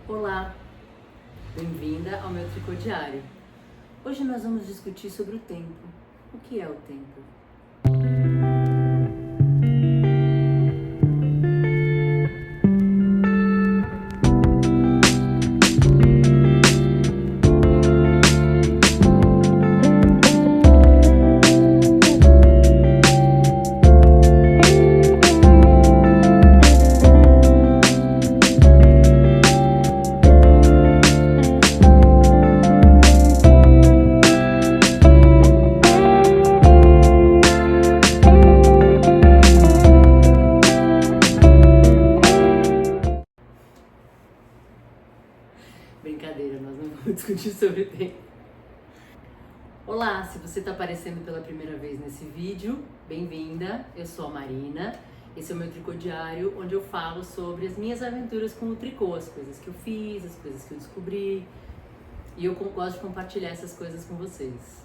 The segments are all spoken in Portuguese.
Olá, bem-vinda ao meu Tricô Diário. Hoje nós vamos discutir sobre o tempo. O que é o tempo? Brincadeira, nós não vamos discutir sobre o tempo. Olá, se você está aparecendo pela primeira vez nesse vídeo, bem-vinda, eu sou a Marina, esse é o meu Tricô Diário, onde eu falo sobre as minhas aventuras com o tricô, as coisas que eu fiz, as coisas que eu descobri, e eu gosto de compartilhar essas coisas com vocês.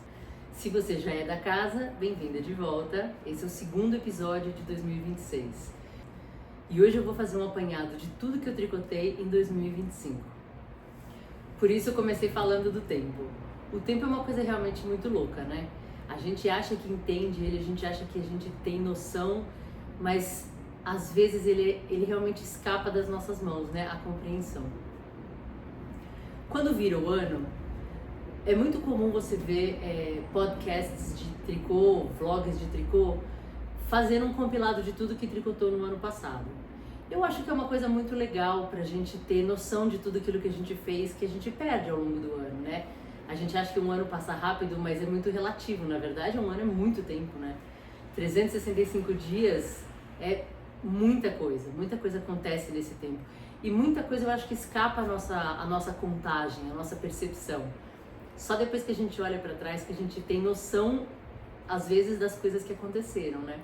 Se você já é da casa, bem-vinda de volta, esse é o segundo episódio de 2026. E hoje eu vou fazer um apanhado de tudo que eu tricotei em 2025. Por isso eu comecei falando do tempo. O tempo é uma coisa realmente muito louca, né? A gente acha que entende ele, a gente acha que a gente tem noção, mas às vezes ele realmente escapa das nossas mãos, né? A compreensão. Quando vira o ano, é muito comum você ver podcasts de tricô, vlogs de tricô, fazendo um compilado de tudo que tricotou no ano passado. Eu acho que é uma coisa muito legal pra gente ter noção de tudo aquilo que a gente fez, que a gente perde ao longo do ano, né? A gente acha que um ano passa rápido, mas é muito relativo. Na verdade, um ano é muito tempo, né? 365 dias é muita coisa acontece nesse tempo. E muita coisa eu acho que escapa a nossa contagem, a nossa percepção. Só depois que a gente olha pra trás que a gente tem noção, às vezes, das coisas que aconteceram, né?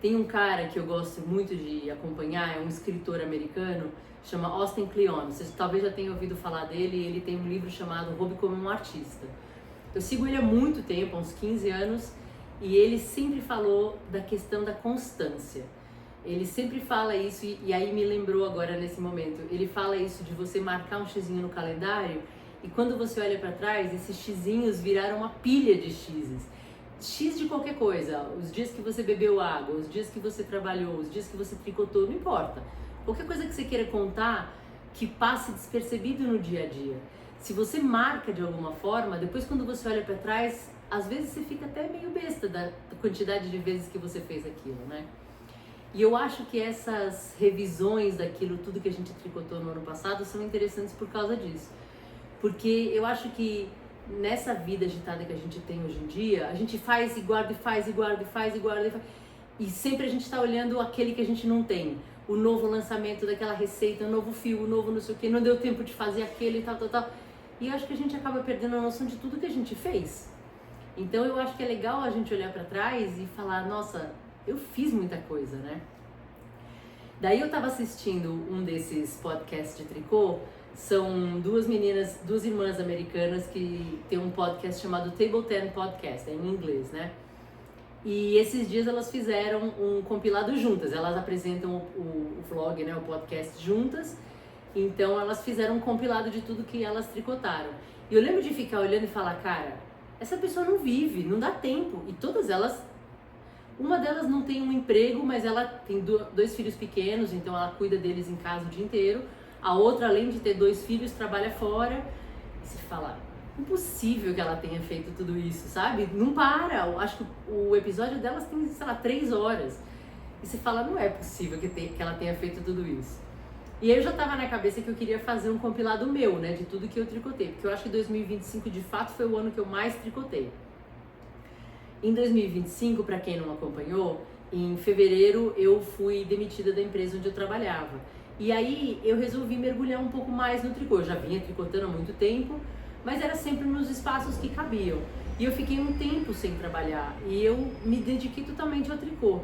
Tem um cara que eu gosto muito de acompanhar, é um escritor americano, chama Austin Kleon. Vocês talvez já tenham ouvido falar dele, ele tem um livro chamado Roube como um Artista. Eu sigo ele há muito tempo, há uns 15 anos, e ele sempre falou da questão da constância. Ele sempre fala isso, e aí me lembrou agora nesse momento, ele fala isso de você marcar um xizinho no calendário, e quando você olha para trás, esses xizinhos viraram uma pilha de xizes. X de qualquer coisa, os dias que você bebeu água, os dias que você trabalhou, os dias que você tricotou, não importa. Qualquer coisa que você queira contar que passe despercebido no dia a dia. Se você marca de alguma forma, depois quando você olha para trás, às vezes você fica até meio besta da quantidade de vezes que você fez aquilo, né? E eu acho que essas revisões daquilo, tudo que a gente tricotou no ano passado, são interessantes por causa disso. Porque eu acho que nessa vida agitada que a gente tem hoje em dia, a gente faz e guarda e faz e guarda e faz e guarda e faz. E sempre a gente está olhando aquele que a gente não tem. O novo lançamento daquela receita, o novo fio, o novo não sei o que, não deu tempo de fazer aquele e tal. E acho que a gente acaba perdendo a noção de tudo que a gente fez. Então eu acho que é legal a gente olhar para trás e falar, nossa, eu fiz muita coisa, né? Daí eu tava assistindo um desses podcasts de tricô. São duas irmãs americanas que tem um podcast chamado Table 10 Podcast, é em inglês, né? E esses dias elas fizeram um compilado juntas, elas apresentam o vlog, né, o podcast juntas, então elas fizeram um compilado de tudo que elas tricotaram. E eu lembro de ficar olhando e falar, cara, essa pessoa não vive, não dá tempo, e todas elas, uma delas não tem um emprego, mas ela tem dois filhos pequenos, então ela cuida deles em casa o dia inteiro. A outra, além de ter 2 filhos, trabalha fora. E se fala, impossível que ela tenha feito tudo isso, sabe? Não para. Eu acho que o episódio delas tem, sei lá, 3 horas. E se fala, não é possível que ela tenha feito tudo isso. E aí eu já tava na cabeça que eu queria fazer um compilado meu, né? De tudo que eu tricotei. Porque eu acho que 2025, de fato, foi o ano que eu mais tricotei. Em 2025, para quem não acompanhou, em fevereiro eu fui demitida da empresa onde eu trabalhava. E aí eu resolvi mergulhar um pouco mais no tricô. Eu já vinha tricotando há muito tempo, mas era sempre nos espaços que cabiam. E eu fiquei um tempo sem trabalhar e eu me dediquei totalmente ao tricô.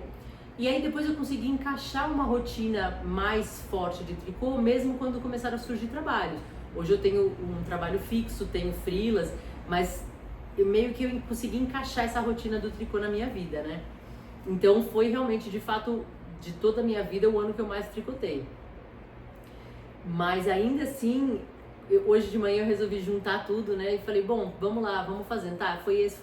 E aí depois eu consegui encaixar uma rotina mais forte de tricô, mesmo quando começaram a surgir trabalhos. Hoje eu tenho um trabalho fixo, tenho freelas, mas eu meio que eu consegui encaixar essa rotina do tricô na minha vida, né? Então foi realmente, de fato, de toda a minha vida, o ano que eu mais tricotei. Mas ainda assim, hoje de manhã eu resolvi juntar tudo, né? E falei, bom, vamos lá, vamos fazendo. Tá, foi esse.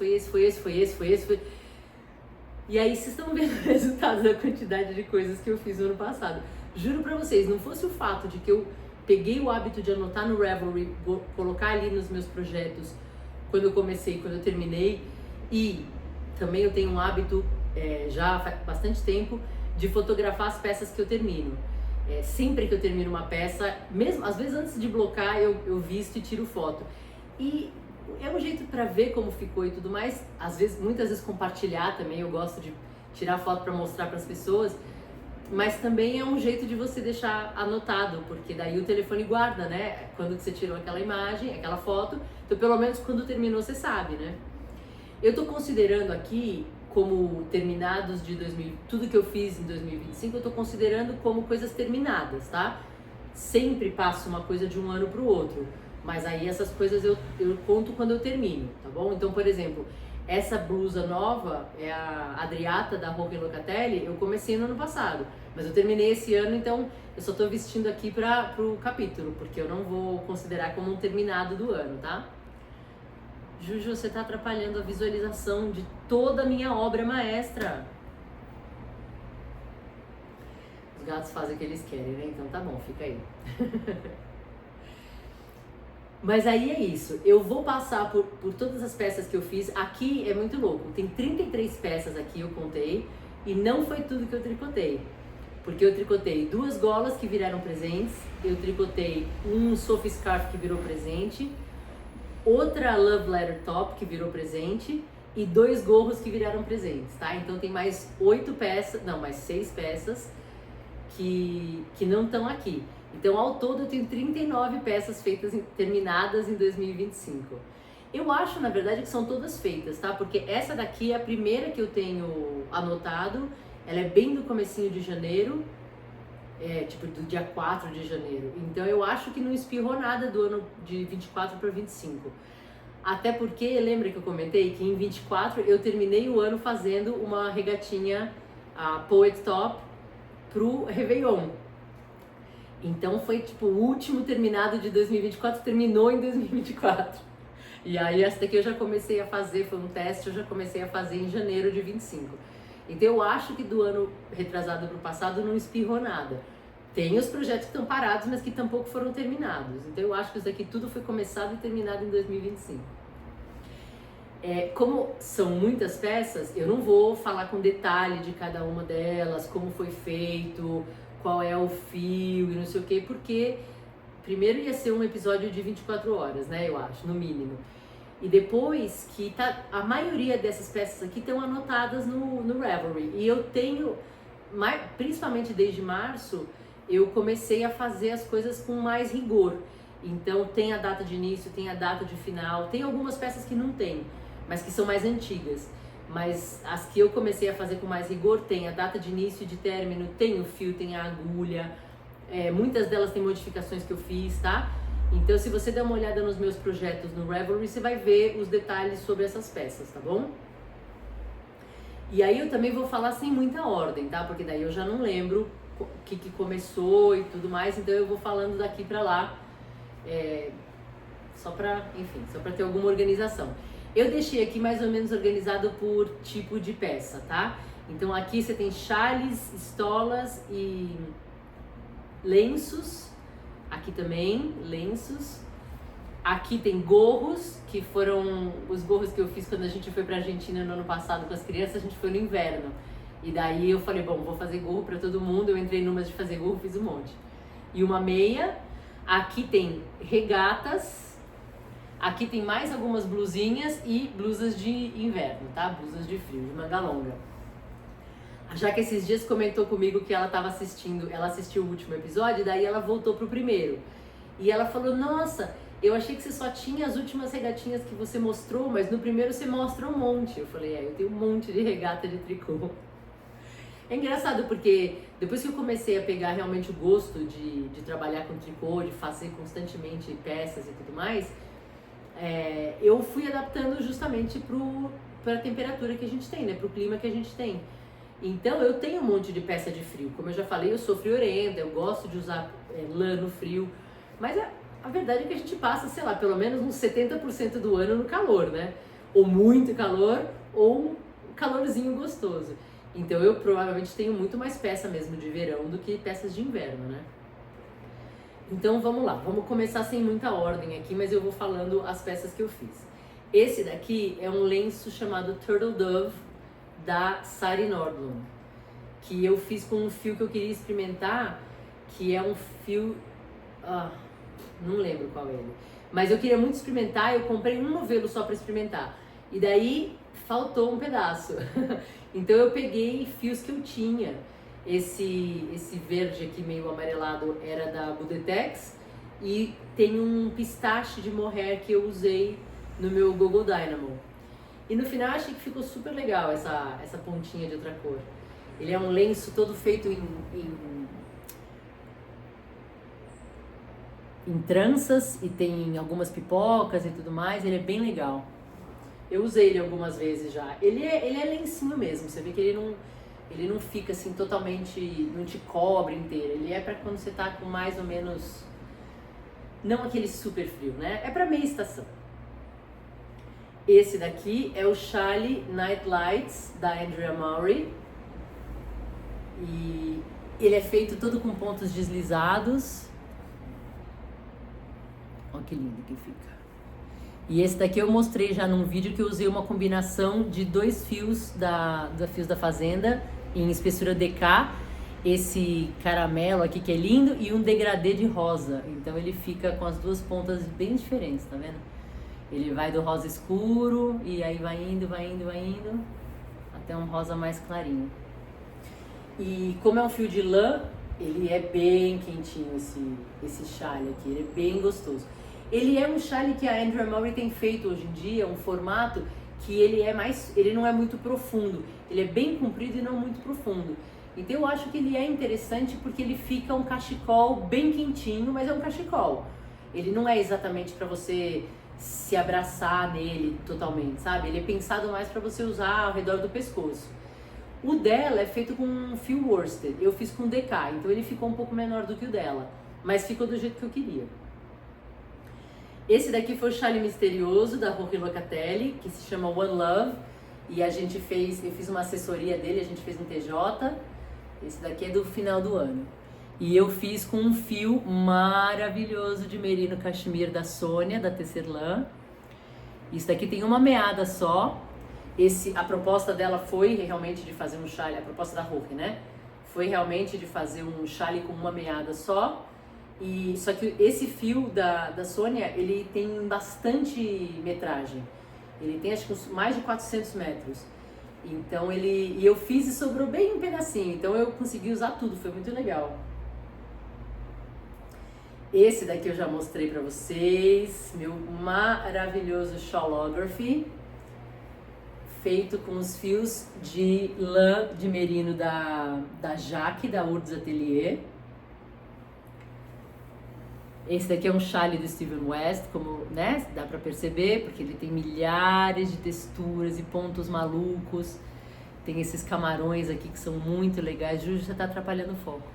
E aí vocês estão vendo o resultado da quantidade de coisas que eu fiz no ano passado. Juro pra vocês, não fosse o fato de que eu peguei o hábito de anotar no Revelry, colocar ali nos meus projetos quando eu comecei, quando eu terminei, e também eu tenho um hábito, já faz bastante tempo, de fotografar as peças que eu termino. Sempre que eu termino uma peça, mesmo às vezes antes de blocar, eu visto e tiro foto. E é um jeito para ver como ficou e tudo mais. Muitas vezes compartilhar também, eu gosto de tirar foto para mostrar para as pessoas. Mas também é um jeito de você deixar anotado, porque daí o telefone guarda, né? Quando você tirou aquela imagem, aquela foto, então pelo menos quando terminou você sabe, né? Eu tô considerando aqui como terminados de tudo que eu fiz em 2025, eu tô considerando como coisas terminadas, tá? Sempre passo uma coisa de um ano pro outro, mas aí essas coisas eu conto quando eu termino, tá bom? Então, por exemplo, essa blusa nova é a Adriata da Roque Locatelli, eu comecei no ano passado, mas eu terminei esse ano, então eu só tô vestindo aqui pro capítulo, porque eu não vou considerar como um terminado do ano, tá? Juju, você tá atrapalhando a visualização de toda a minha obra maestra. Os gatos fazem o que eles querem, né? Então tá bom, fica aí. Mas aí é isso, eu vou passar por todas as peças que eu fiz. Aqui é muito louco, tem 33 peças aqui, eu contei, e não foi tudo que eu tricotei. Porque eu tricotei 2 golas que viraram presentes, eu tricotei um Sophie Scarf que virou presente, outra Love Letter Top que virou presente e 2 gorros que viraram presentes, tá? Então tem mais 6 peças que não estão aqui. Então, ao todo, eu tenho 39 peças terminadas em 2025. Eu acho, na verdade, que são todas feitas, tá? Porque essa daqui é a primeira que eu tenho anotado. Ela é bem do comecinho de janeiro, tipo do dia 4 de janeiro. Então, eu acho que não espirrou nada do ano de 24 para 25. Até porque, lembra que eu comentei que em 24 eu terminei o ano fazendo uma regatinha, a Poet Top, pro Réveillon. Então foi tipo o último terminado de 2024, terminou em 2024. E aí essa daqui eu já comecei a fazer, foi um teste, eu já comecei a fazer em janeiro de 25. Então eu acho que do ano retrasado pro passado não espirrou nada. Tem os projetos que estão parados, mas que tampouco foram terminados. Então eu acho que isso daqui tudo foi começado e terminado em 2025. Como são muitas peças, eu não vou falar com detalhe de cada uma delas, como foi feito, qual é o fio e não sei o que, porque primeiro ia ser um episódio de 24 horas, né, eu acho, no mínimo. E depois que a maioria dessas peças aqui estão anotadas no Revelry. E eu tenho, principalmente desde março, eu comecei a fazer as coisas com mais rigor. Então tem a data de início, tem a data de final, tem algumas peças que não tem, mas que são mais antigas. Mas as que eu comecei a fazer com mais rigor tem a data de início e de término, tem o fio, tem a agulha, muitas delas tem modificações que eu fiz, tá? Então se você der uma olhada nos meus projetos no Revelry, você vai ver os detalhes sobre essas peças, tá bom? E aí eu também vou falar sem muita ordem, tá? Porque daí eu já não lembro o que começou e tudo mais, então eu vou falando daqui pra lá, só pra ter alguma organização. Eu deixei aqui mais ou menos organizado por tipo de peça, tá? Então aqui você tem chales, estolas e lenços. Aqui também, lenços. Aqui tem gorros, que foram os gorros que eu fiz quando a gente foi pra Argentina no ano passado com as crianças, a gente foi no inverno. E daí eu falei, bom, vou fazer gorro pra todo mundo. Eu entrei numas de fazer gorro, fiz um monte. E uma meia. Aqui tem regatas. Aqui tem mais algumas blusinhas e blusas de inverno, tá? Blusas de frio, de manga longa. Já que esses dias comentou comigo que ela estava assistindo, ela assistiu o último episódio, daí ela voltou pro primeiro. E ela falou, nossa, eu achei que você só tinha as últimas regatinhas que você mostrou, mas no primeiro você mostra um monte. Eu falei, eu tenho um monte de regata de tricô. É engraçado porque depois que eu comecei a pegar realmente o gosto de trabalhar com tricô, de fazer constantemente peças e tudo mais, eu fui adaptando justamente para a temperatura que a gente tem, né? Para o clima que a gente tem. Então eu tenho um monte de peça de frio. Como eu já falei, eu sou friorenta, eu gosto de usar lã no frio. Mas a verdade é que a gente passa, sei lá, pelo menos uns 70% do ano no calor, né? Ou muito calor, ou um calorzinho gostoso. Então eu provavelmente tenho muito mais peça mesmo de verão do que peças de inverno, né? Então vamos lá, vamos começar sem muita ordem aqui, mas eu vou falando as peças que eu fiz. Esse daqui é um lenço chamado Turtle Dove da Sari Nordlund, que eu fiz com um fio que eu queria experimentar, que é um fio, não lembro qual é ele, mas eu queria muito experimentar, eu comprei um novelo só para experimentar, e daí faltou um pedaço, então eu peguei fios que eu tinha. Esse verde aqui meio amarelado era da Budetex, e tem um pistache de mohair que eu usei no meu Google Dynamo. E no final achei que ficou super legal essa pontinha de outra cor. Ele é um lenço todo feito em tranças e tem algumas pipocas e tudo mais, ele é bem legal. Eu usei ele algumas vezes já. Ele é lencinho mesmo, você vê que ele não fica assim totalmente, não te cobre inteiro. Ele é pra quando você tá com mais ou menos, não aquele super frio, né? É pra meia estação. Esse daqui é o Chale Night Lights da Andrea Mowry. E ele é feito todo com pontos deslizados. Olha que lindo que fica. E esse daqui eu mostrei já num vídeo que eu usei uma combinação de 2 fios da Fios da Fazenda em espessura DK, esse caramelo aqui que é lindo e um degradê de rosa. Então ele fica com as duas pontas bem diferentes, tá vendo? Ele vai do rosa escuro e aí vai indo até um rosa mais clarinho. E como é um fio de lã, ele é bem quentinho esse chale aqui, ele é bem gostoso. Ele é um chale que a Andrea Mowry tem feito hoje em dia, um formato que ele não é muito profundo, ele é bem comprido e não muito profundo. Então eu acho que ele é interessante porque ele fica um cachecol bem quentinho, mas é um cachecol. Ele não é exatamente para você se abraçar nele totalmente, sabe? Ele é pensado mais para você usar ao redor do pescoço. O dela é feito com um fio worsted, eu fiz com DK, então ele ficou um pouco menor do que o dela, mas ficou do jeito que eu queria. Esse daqui foi o chale misterioso da Rory Locatelli, que se chama One Love, e eu fiz uma assessoria dele, a gente fez um TJ. Esse daqui é do final do ano. E eu fiz com um fio maravilhoso de merino cachemir da Sônia, da Tecerlã. Isso daqui tem uma meada só. A proposta dela foi realmente de fazer um chale, a proposta da Rory, né? Foi realmente de fazer um chale com uma meada só. Só que esse fio da Sônia, ele tem bastante metragem. Ele tem acho que mais de 400 metros. Então eu fiz e sobrou bem um pedacinho. Então eu consegui usar tudo, foi muito legal. Esse daqui eu já mostrei pra vocês. Meu maravilhoso Shawlography. Feito com os fios de lã de merino da Jaque, da Urds Atelier. Esse daqui é um chale do Steven West, como, né, dá pra perceber, porque ele tem milhares de texturas e pontos malucos. Tem esses camarões aqui que são muito legais. Júlio, já tá atrapalhando o foco.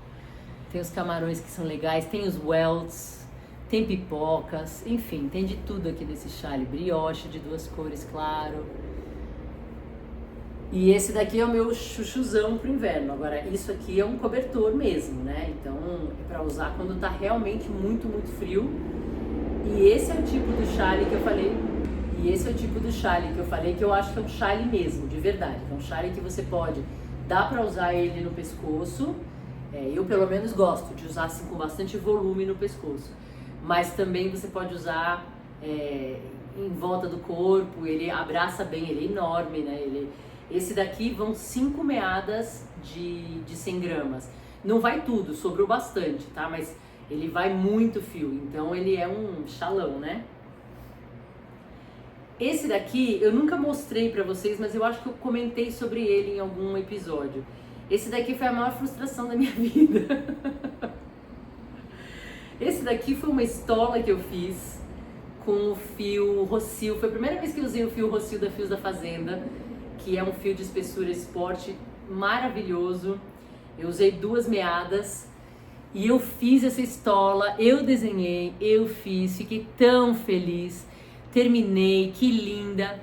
Tem os camarões que são legais, tem os welts, tem pipocas, enfim, tem de tudo aqui nesse chale. Brioche de 2 cores, claro. E esse daqui é o meu chuchuzão pro inverno. Agora, isso aqui é um cobertor mesmo, né? Então, é pra usar quando tá realmente muito, muito frio. E esse é o tipo do chale que eu falei. Que eu acho que é um chale mesmo, de verdade. É um chale que você pode, dá pra usar ele no pescoço. Eu, pelo menos, gosto de usar assim com bastante volume no pescoço. Mas também você pode usar em volta do corpo. Ele abraça bem, ele é enorme, né? Esse daqui vão 5 meadas de 100 gramas. Não vai tudo, sobrou bastante, tá? Mas ele vai muito fio, então ele é um chalão, né? Esse daqui eu nunca mostrei pra vocês, mas eu acho que eu comentei sobre ele em algum episódio. Esse daqui foi a maior frustração da minha vida. Esse daqui foi uma estola que eu fiz com o fio Rossio. Foi a primeira vez que eu usei o fio Rossio da Fios da Fazenda, que é um fio de espessura esporte maravilhoso. Eu usei 2 meadas E eu fiz essa estola, eu desenhei, eu fiz, fiquei tão feliz, terminei, que linda.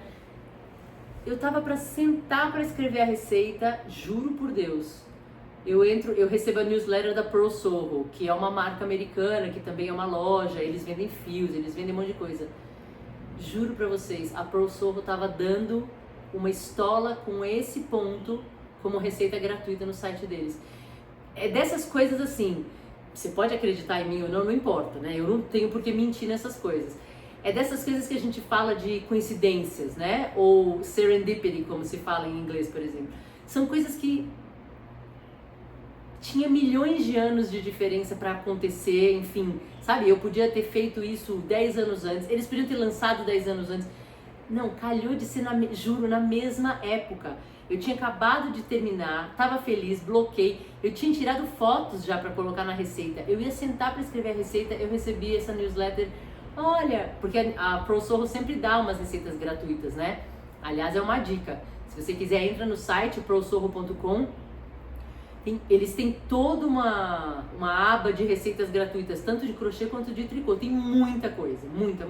Eu tava para sentar para escrever a receita, juro por Deus. Eu recebo a newsletter da Pearl Soho, que é uma marca americana, que também é uma loja, eles vendem fios, eles vendem um monte de coisa. Juro pra vocês, a Pearl Soho tava dando uma estola com esse ponto como receita gratuita no site deles. É dessas coisas assim, você pode acreditar em mim ou não, não importa, né? Eu não tenho por que mentir nessas coisas. É dessas coisas que a gente fala de coincidências, né? Ou serendipity, como se fala em inglês, por exemplo. São coisas que tinha milhões de anos de diferença para acontecer, enfim, sabe? Eu podia ter feito isso 10 anos antes, eles podiam ter lançado 10 anos antes. Não, calhou de ser, juro, na mesma época. Eu tinha acabado de terminar, tava feliz, bloqueei, eu tinha tirado fotos já para colocar na receita. Eu ia sentar para escrever a receita, eu recebi essa newsletter. Olha, porque a Pearl Soho sempre dá umas receitas gratuitas, né? Aliás, é uma dica. Se você quiser, entra no site pearlsoho.com. Eles têm toda uma aba de receitas gratuitas, tanto de crochê quanto de tricô. Tem muita coisa, muita.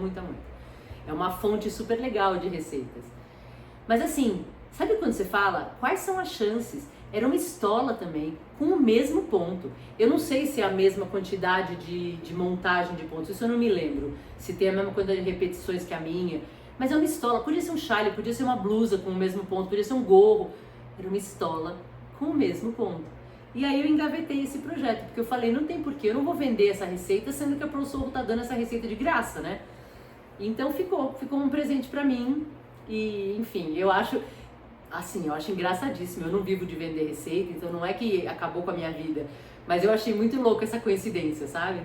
É uma fonte super legal de receitas. Mas assim, sabe quando você fala, quais são as chances? Era uma estola também, com o mesmo ponto. Eu não sei se é a mesma quantidade de montagem de pontos, isso eu não me lembro. Se tem a mesma quantidade de repetições que a minha. Mas é uma estola, podia ser um chale, podia ser uma blusa com o mesmo ponto, podia ser um gorro. Era uma estola com o mesmo ponto. E aí eu engavetei esse projeto, porque eu falei, não tem porquê, eu não vou vender essa receita, sendo que a Pearl Soho tá dando essa receita de graça, né? Então ficou um presente pra mim, e enfim, eu acho engraçadíssimo, eu não vivo de vender receita, então não é que acabou com a minha vida, mas eu achei muito louco essa coincidência, sabe?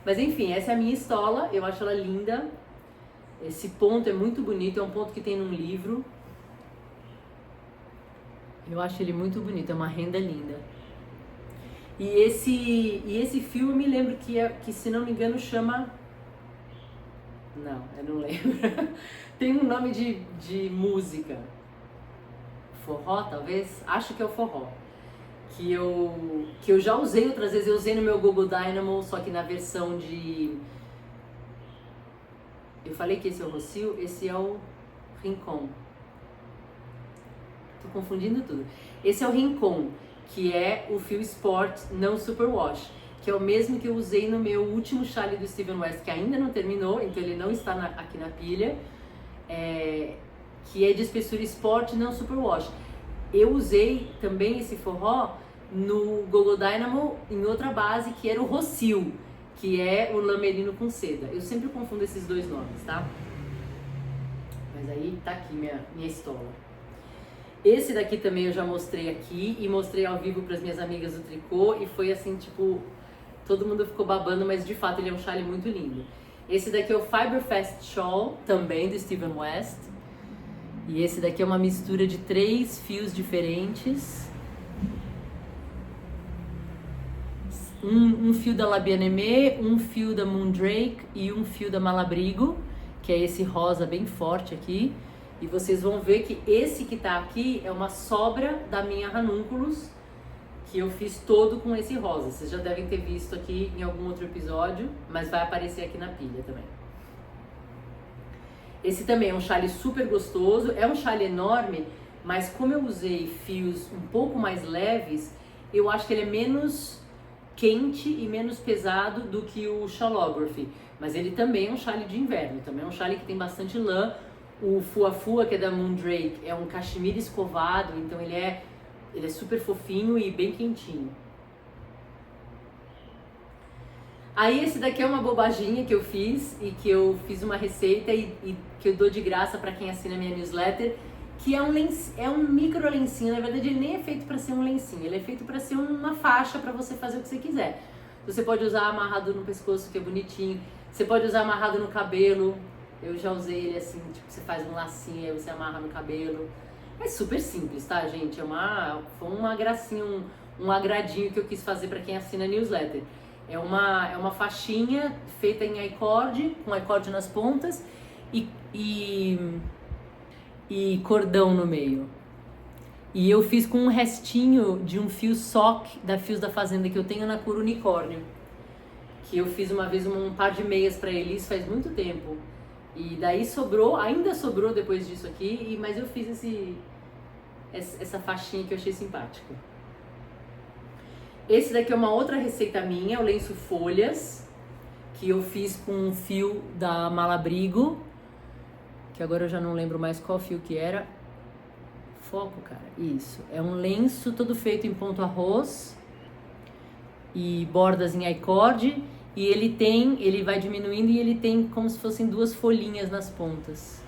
Mas enfim, essa é a minha estola, eu acho ela linda, esse ponto é muito bonito, é um ponto que tem num livro. Eu acho ele muito bonito, é uma renda linda. E esse fio eu me lembro que se não me engano chama... Não, eu não lembro. Tem um nome de música. Forró, talvez? Acho que é o forró. Que eu já usei outras vezes, eu usei no meu Google Dynamo, só que na versão de... Eu falei que esse é o Rocio, esse é o Rincon. Tô confundindo tudo. Esse é o Rincon, que é o fio Sport não Superwash, que é o mesmo que eu usei no meu último chale do Steven West, que ainda não terminou, então ele não está aqui na pilha, que é de espessura Sport não Superwash. Eu usei também esse forró no Google Dynamo em outra base, que era o Rocio, que é o lã merino com seda. Eu sempre confundo esses dois nomes, tá? Mas aí tá aqui minha estola. Esse daqui também eu já mostrei aqui e mostrei ao vivo para as minhas amigas do tricô e foi assim, tipo, todo mundo ficou babando, mas de fato ele é um chale muito lindo. Esse daqui é o Fiber Fast Shawl, também do Steven West. E esse daqui é uma mistura de 3 fios diferentes. Um fio da La Bien-Aimée, um fio da Moondrake e um fio da Malabrigo, que é esse rosa bem forte aqui. E vocês vão ver que esse que tá aqui é uma sobra da minha ranúnculos, que eu fiz todo com esse rosa. Vocês já devem ter visto aqui em algum outro episódio, mas vai aparecer aqui na pilha também. Esse também é um chale super gostoso, é um chale enorme, mas como eu usei fios um pouco mais leves, eu acho que ele é menos quente e menos pesado do que o Shalography. Mas ele também é um chale de inverno, também é um chale que tem bastante lã. O Fuafua, que é da Moondrake, é um cachemira escovado, então ele é super fofinho e bem quentinho. Aí esse daqui é uma bobaginha que eu fiz e que eu fiz uma receita e que eu dou de graça para quem assina a minha newsletter, que é um micro lencinho. Na verdade ele nem é feito para ser um lencinho, ele é feito para ser uma faixa para você fazer o que você quiser. Você pode usar amarrado no pescoço, que é bonitinho, você pode usar amarrado no cabelo. Eu já usei ele assim, tipo, você faz um lacinho e aí você amarra no cabelo. É super simples, tá, gente? Foi uma gracinha, um agradinho que eu quis fazer para quem assina a newsletter. É uma faixinha feita em I-cord, com I-cord nas pontas e cordão no meio. E eu fiz com um restinho de um fio sock da Fios da Fazenda que eu tenho na cor unicórnio. Que eu fiz uma vez um par de meias pra ele, isso faz muito tempo. E daí sobrou, ainda sobrou depois disso aqui, mas eu fiz essa faixinha que eu achei simpática. Esse daqui é uma outra receita minha, o lenço folhas, que eu fiz com um fio da Malabrigo, que agora eu já não lembro mais qual fio que era. Foco, cara, isso. É um lenço todo feito em ponto arroz e bordas em I-cord, e ele vai diminuindo e ele tem como se fossem duas folhinhas nas pontas.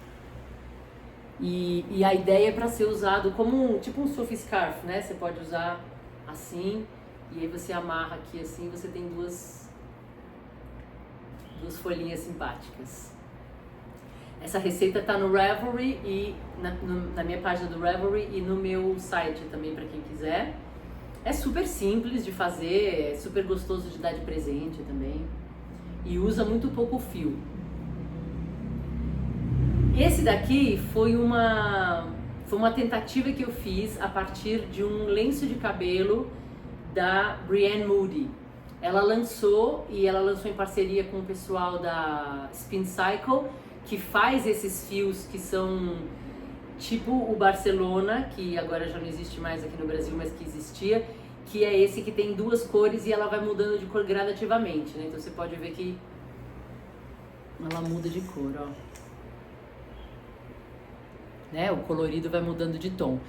E a ideia é para ser usado como tipo um surf scarf, né? Você pode usar assim, e aí você amarra aqui assim, você tem duas folhinhas simpáticas. Essa receita tá no Ravelry e na minha página do Ravelry e no meu site também, para quem quiser. É super simples de fazer, é super gostoso de dar de presente também. E usa muito pouco fio. Esse daqui foi uma tentativa que eu fiz a partir de um lenço de cabelo da Brienne Moody. Ela lançou em parceria com o pessoal da Spin Cycle, que faz esses fios que são tipo o Barcelona, que agora já não existe mais aqui no Brasil, mas que existia, que é esse que tem duas cores e ela vai mudando de cor gradativamente, né? Então você pode ver que ela muda de cor, ó. Né? O colorido vai mudando de tom.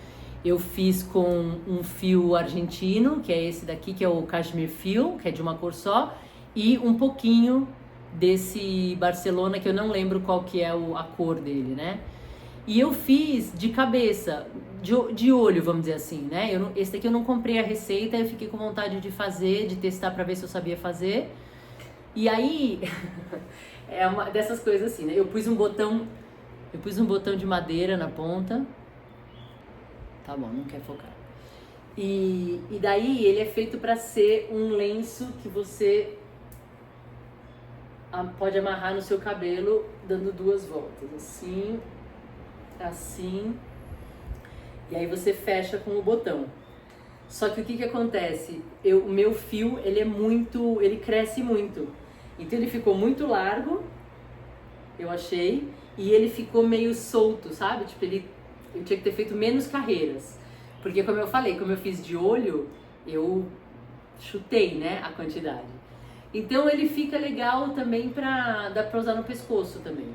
Eu fiz com um fio argentino, que é esse daqui, que é o Cashmere Fio, que é de uma cor só, e um pouquinho desse Barcelona, que eu não lembro qual que é a cor dele, né? E eu fiz de cabeça, de olho, vamos dizer assim, né? Esse daqui eu não comprei a receita, eu fiquei com vontade de fazer, de testar pra ver se eu sabia fazer. E aí, é uma dessas coisas assim, né? Eu pus um botão de madeira na ponta. Tá bom, não quer focar. E daí ele é feito pra ser um lenço que você pode amarrar no seu cabelo dando duas voltas, assim, assim, e aí você fecha com o botão. Só que o que acontece? O meu fio, ele cresce muito, então ele ficou muito largo, eu achei, e ele ficou meio solto, sabe? Tipo, eu tinha que ter feito menos carreiras, porque como eu falei, como eu fiz de olho, eu chutei, né, a quantidade. Então ele fica legal também dá pra usar no pescoço também.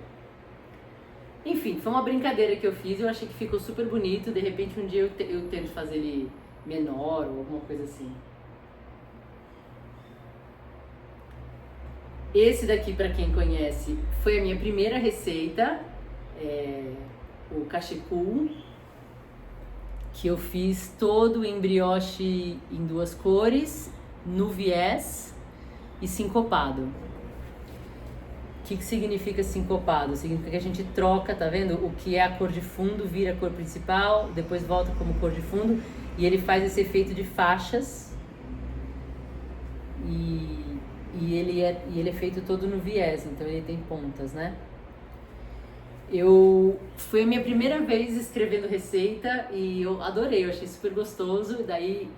Enfim, foi uma brincadeira que eu fiz, eu achei que ficou super bonito, de repente um dia eu tento fazer ele menor ou alguma coisa assim. Esse daqui, pra quem conhece, foi a minha primeira receita, o cachecol, que eu fiz todo em brioche em duas cores, no viés e sincopado. O que significa sincopado? Significa que a gente troca, tá vendo? O que é a cor de fundo vira a cor principal, depois volta como cor de fundo, e ele faz esse efeito de faixas. E ele é feito todo no viés, então ele tem pontas, né? Foi a minha primeira vez escrevendo receita e eu adorei, eu achei super gostoso, daí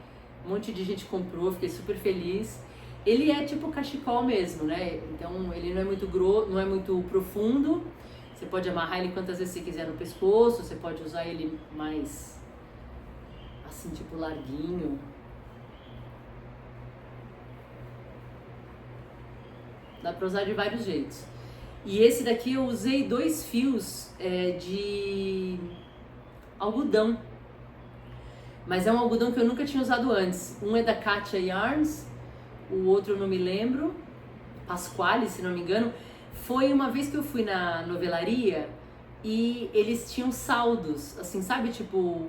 um monte de gente comprou, fiquei super feliz. Ele é tipo cachecol mesmo, né? Então ele não é muito grosso, não é muito profundo. Você pode amarrar ele quantas vezes você quiser no pescoço, você pode usar ele mais assim, tipo larguinho. Dá pra usar de vários jeitos. E esse daqui eu usei 2 fios de algodão. Mas é um algodão que eu nunca tinha usado antes. Um é da Katia Yarns, o outro eu não me lembro, Pasquale, se não me engano. Foi uma vez que eu fui na novelaria e eles tinham saldos, assim, sabe, tipo,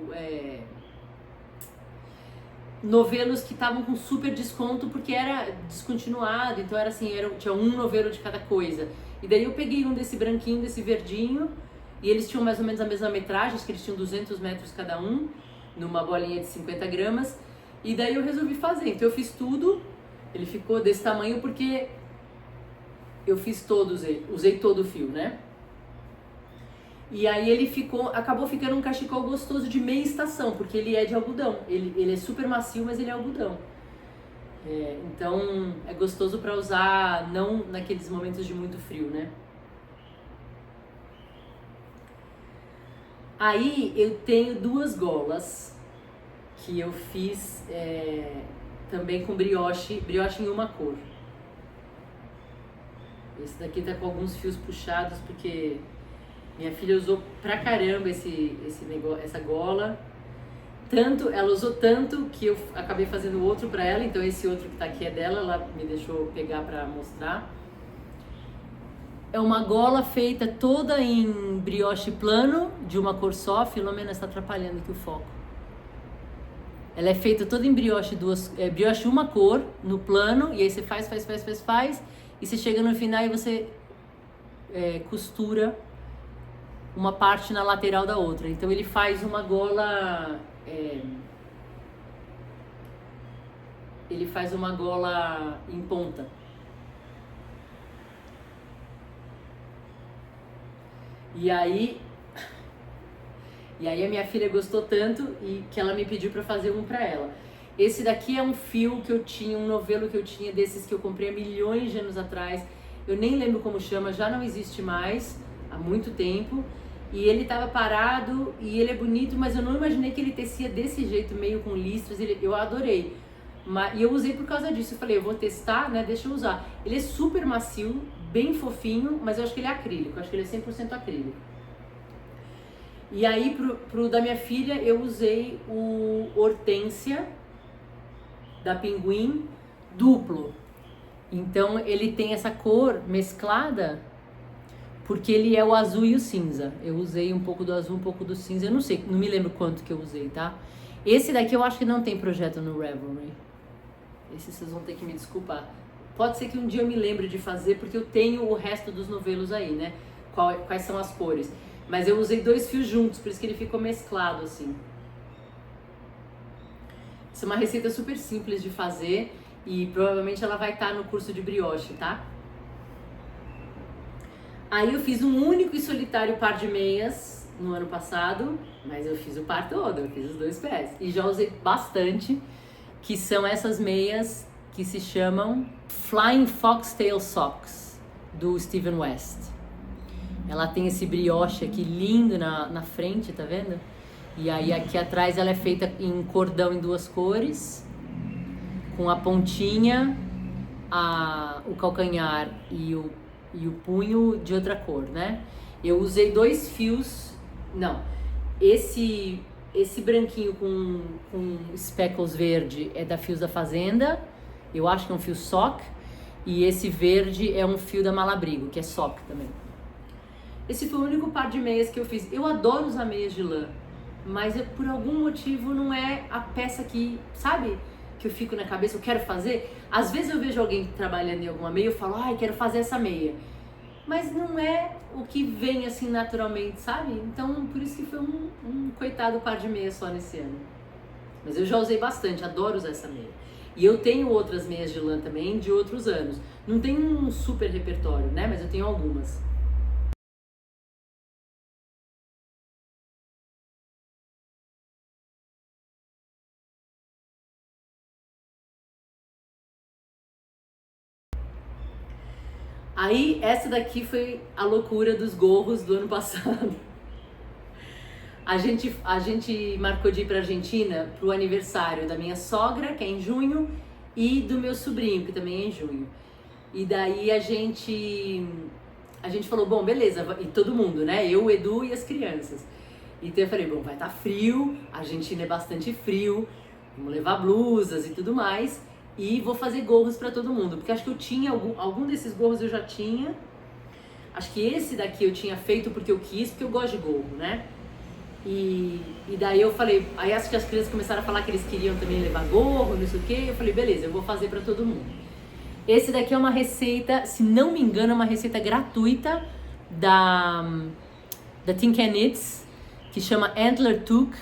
novelos que estavam com super desconto porque era descontinuado, então era assim, tinha um novelo de cada coisa. E daí eu peguei um desse branquinho, desse verdinho, e eles tinham mais ou menos a mesma metragem, acho que eles tinham 200 metros cada um, numa bolinha de 50 gramas, e daí eu resolvi fazer. Então eu fiz tudo, ele ficou desse tamanho porque eu fiz usei todo o fio, né? E aí acabou ficando um cachecol gostoso de meia estação, porque ele é de algodão. Ele é super macio, mas ele é algodão. Então é gostoso para usar não naqueles momentos de muito frio, né? Aí eu tenho 2 golas que eu fiz também com brioche em uma cor. Esse daqui tá com alguns fios puxados porque minha filha usou pra caramba essa gola. Ela usou tanto que eu acabei fazendo outro pra ela, então esse outro que tá aqui é dela, ela me deixou pegar pra mostrar. É uma gola feita toda em brioche plano, de uma cor só. Filomena está atrapalhando aqui o foco. Ela é feita toda em brioche, brioche uma cor, no plano, e aí você faz, e você chega no final e você costura uma parte na lateral da outra. Então ele faz uma gola... ele faz uma gola em ponta. E aí a minha filha gostou tanto e que ela me pediu para fazer um para ela. Esse daqui é um fio que eu tinha, um novelo que eu tinha, desses que eu comprei há milhões de anos atrás. Eu nem lembro como chama, já não existe mais, há muito tempo. E ele tava parado e ele é bonito, mas eu não imaginei que ele tecia desse jeito, meio com listras. Eu adorei. E eu usei por causa disso. Eu falei, eu vou testar, né? Deixa eu usar. Ele é super macio, bem fofinho, mas eu acho que ele é acrílico. Eu acho que ele é 100% acrílico. E aí, pro da minha filha, eu usei o Hortência, da Pinguim, duplo. Então, ele tem essa cor mesclada, porque ele é o azul e o cinza. Eu usei um pouco do azul, um pouco do cinza. Eu não sei, não me lembro quanto que eu usei, tá? Esse daqui eu acho que não tem projeto no Ravelry. Esse vocês vão ter que me desculpar. Pode ser que um dia eu me lembre de fazer, porque eu tenho o resto dos novelos aí, né? Quais são as cores. Mas eu usei 2 fios juntos, por isso que ele ficou mesclado assim. Isso é uma receita super simples de fazer e provavelmente ela vai estar no curso de brioche, tá? Aí eu fiz um único e solitário par de meias no ano passado, mas eu fiz o par todo, eu fiz os 2 pés. E já usei bastante, que são essas meias que se chamam Flying Foxtail Socks, do Steven West. Ela tem esse brioche aqui lindo na frente, tá vendo? E aí aqui atrás ela é feita em cordão em 2 cores, com a pontinha, o calcanhar e o punho de outra cor, né? Eu usei 2 fios, não, esse branquinho com speckles verde é da Fios da Fazenda, eu acho que é um fio sock, e esse verde é um fio da Malabrigo, que é sock também. Esse foi o único par de meias que eu fiz. Eu adoro usar meias de lã, mas por algum motivo não é a peça que, sabe, que eu fico na cabeça, eu quero fazer. Às vezes eu vejo alguém trabalhando em alguma meia, eu falo, ai, quero fazer essa meia. Mas não é o que vem assim naturalmente, sabe? Então, por isso que foi um coitado par de meia só nesse ano. Mas eu já usei bastante, adoro usar essa meia. E eu tenho outras meias de lã também de outros anos. Não tenho um super repertório, né? Mas eu tenho algumas. Aí, essa daqui foi a loucura dos gorros do ano passado. A gente marcou de ir pra Argentina pro aniversário da minha sogra, que é em junho, e do meu sobrinho, que também é em junho. E daí a gente falou, bom, beleza, e todo mundo, né? Eu, o Edu e as crianças. Então eu falei, bom, vai estar frio, a Argentina é bastante frio, vamos levar blusas e tudo mais. E vou fazer gorros pra todo mundo, porque acho que eu tinha, algum desses gorros eu já tinha. Acho que esse daqui eu tinha feito porque eu quis, porque eu gosto de gorro, né? E daí eu falei, aí acho que as crianças começaram a falar que eles queriam também levar gorro, não sei o que. Eu falei, beleza, eu vou fazer pra todo mundo. Esse daqui é uma receita, se não me engano, é uma receita gratuita da Tin Can Knits, que chama Antler Toque.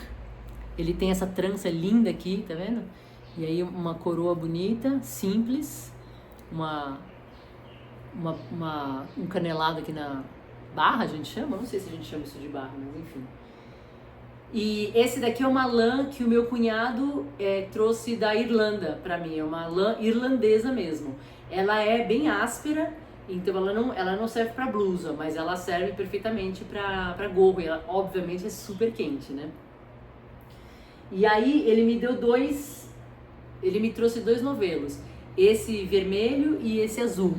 Ele tem essa trança linda aqui, tá vendo? E aí uma coroa bonita, simples, um canelado aqui barra a gente chama? Não sei se a gente chama isso de barra, mas enfim. E esse daqui é uma lã que o meu cunhado trouxe da Irlanda pra mim, é uma lã irlandesa mesmo. Ela é bem áspera, então ela não serve pra blusa, mas ela serve perfeitamente pra gorro, e ela obviamente é super quente, né? E aí ele me trouxe 2 novelos, esse vermelho e esse azul.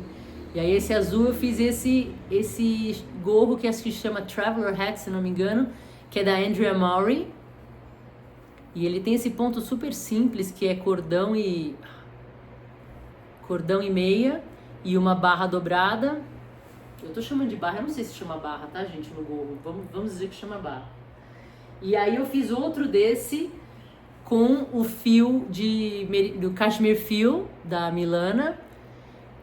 E aí esse azul eu fiz esse gorro que acho que chama Traveler Hat, se não me engano, que é da Andrea Maury. E ele tem esse ponto super simples que é cordão e meia e uma barra dobrada. Eu tô chamando de barra, eu não sei se chama barra, tá, gente, no gorro. Vamos dizer que chama barra. E aí eu fiz outro desse com o fio do Cashmere Feel da Milana,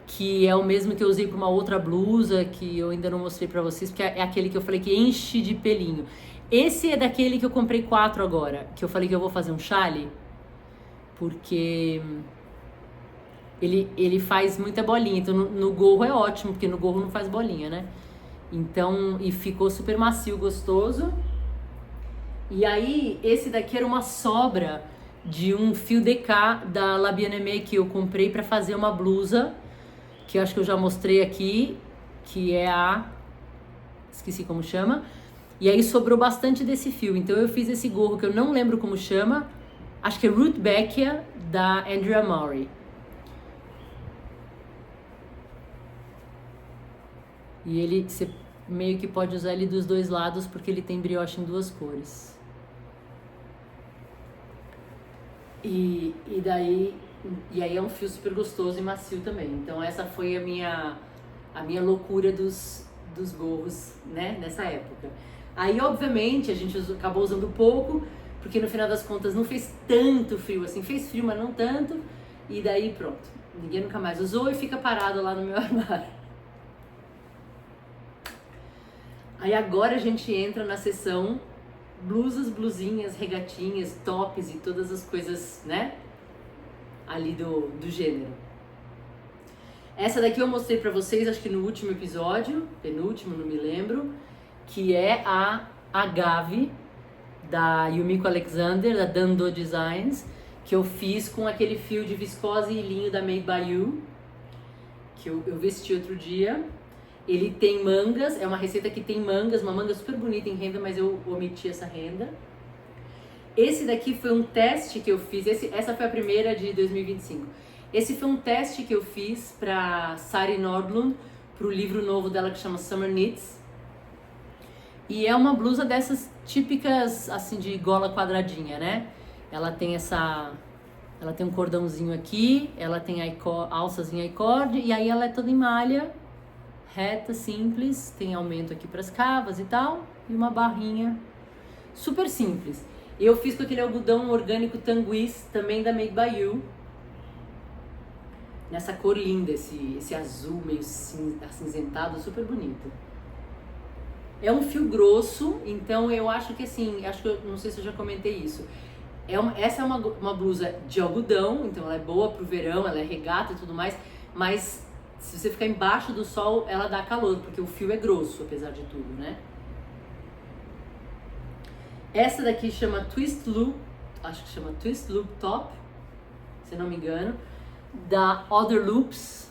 que é o mesmo que eu usei para uma outra blusa que eu ainda não mostrei para vocês, porque é aquele que eu falei que enche de pelinho. Esse é daquele que eu comprei 4 agora, que eu falei que eu vou fazer um chale, porque ele faz muita bolinha. Então no gorro é ótimo, porque no gorro não faz bolinha, né? Então, e ficou super macio, gostoso. E aí, esse daqui era uma sobra de um fio DK da La Bien-Aimée que eu comprei para fazer uma blusa, que eu acho que eu já mostrei aqui, que é esqueci como chama. E aí sobrou bastante desse fio, então eu fiz esse gorro que eu não lembro como chama, acho que é Rudbeckia da Andrea Maury. E você meio que pode usar ele dos 2 lados porque ele tem brioche em 2 cores. E aí é um fio super gostoso e macio também. Então essa foi a minha loucura dos gorros, né, nessa época. Aí, obviamente, a gente acabou usando pouco, porque no final das contas não fez tanto frio assim. Fez frio, mas não tanto. E daí, pronto. Ninguém nunca mais usou e fica parado lá no meu armário. Aí agora a gente entra na seção blusas, blusinhas, regatinhas, tops e todas as coisas, né? Ali do gênero. Essa daqui eu mostrei pra vocês, acho que no último episódio, penúltimo, não me lembro, que é a Agave da Yumiko Alexander, da Dando Designs, que eu fiz com aquele fio de viscose e linho da Made by You, que eu vesti outro dia. Ele tem mangas, é uma receita que tem mangas, uma manga super bonita em renda, mas eu omiti essa renda. Esse daqui foi um teste que eu fiz, essa foi a primeira de 2025. Esse foi um teste que eu fiz pra Sari Nordlund, pro livro novo dela que chama Summer Knits. E é uma blusa dessas típicas, assim, de gola quadradinha, né? Ela tem um cordãozinho aqui, ela tem alças em I-cord, e aí ela é toda em malha, reta, simples, tem aumento aqui pras cavas e tal, e uma barrinha super simples. Eu fiz com aquele algodão orgânico Tanguis, também da Made by You, nessa cor linda, esse azul meio acinzentado, super bonito. É um fio grosso, então eu acho que assim, não sei se eu já comentei isso. Essa é uma blusa de algodão, então ela é boa pro verão, ela é regata e tudo mais, mas se você ficar embaixo do sol, ela dá calor, porque o fio é grosso, apesar de tudo, né? Essa daqui chama Twist Loop, acho que chama Twist Loop Top, se não me engano, da Other Loops.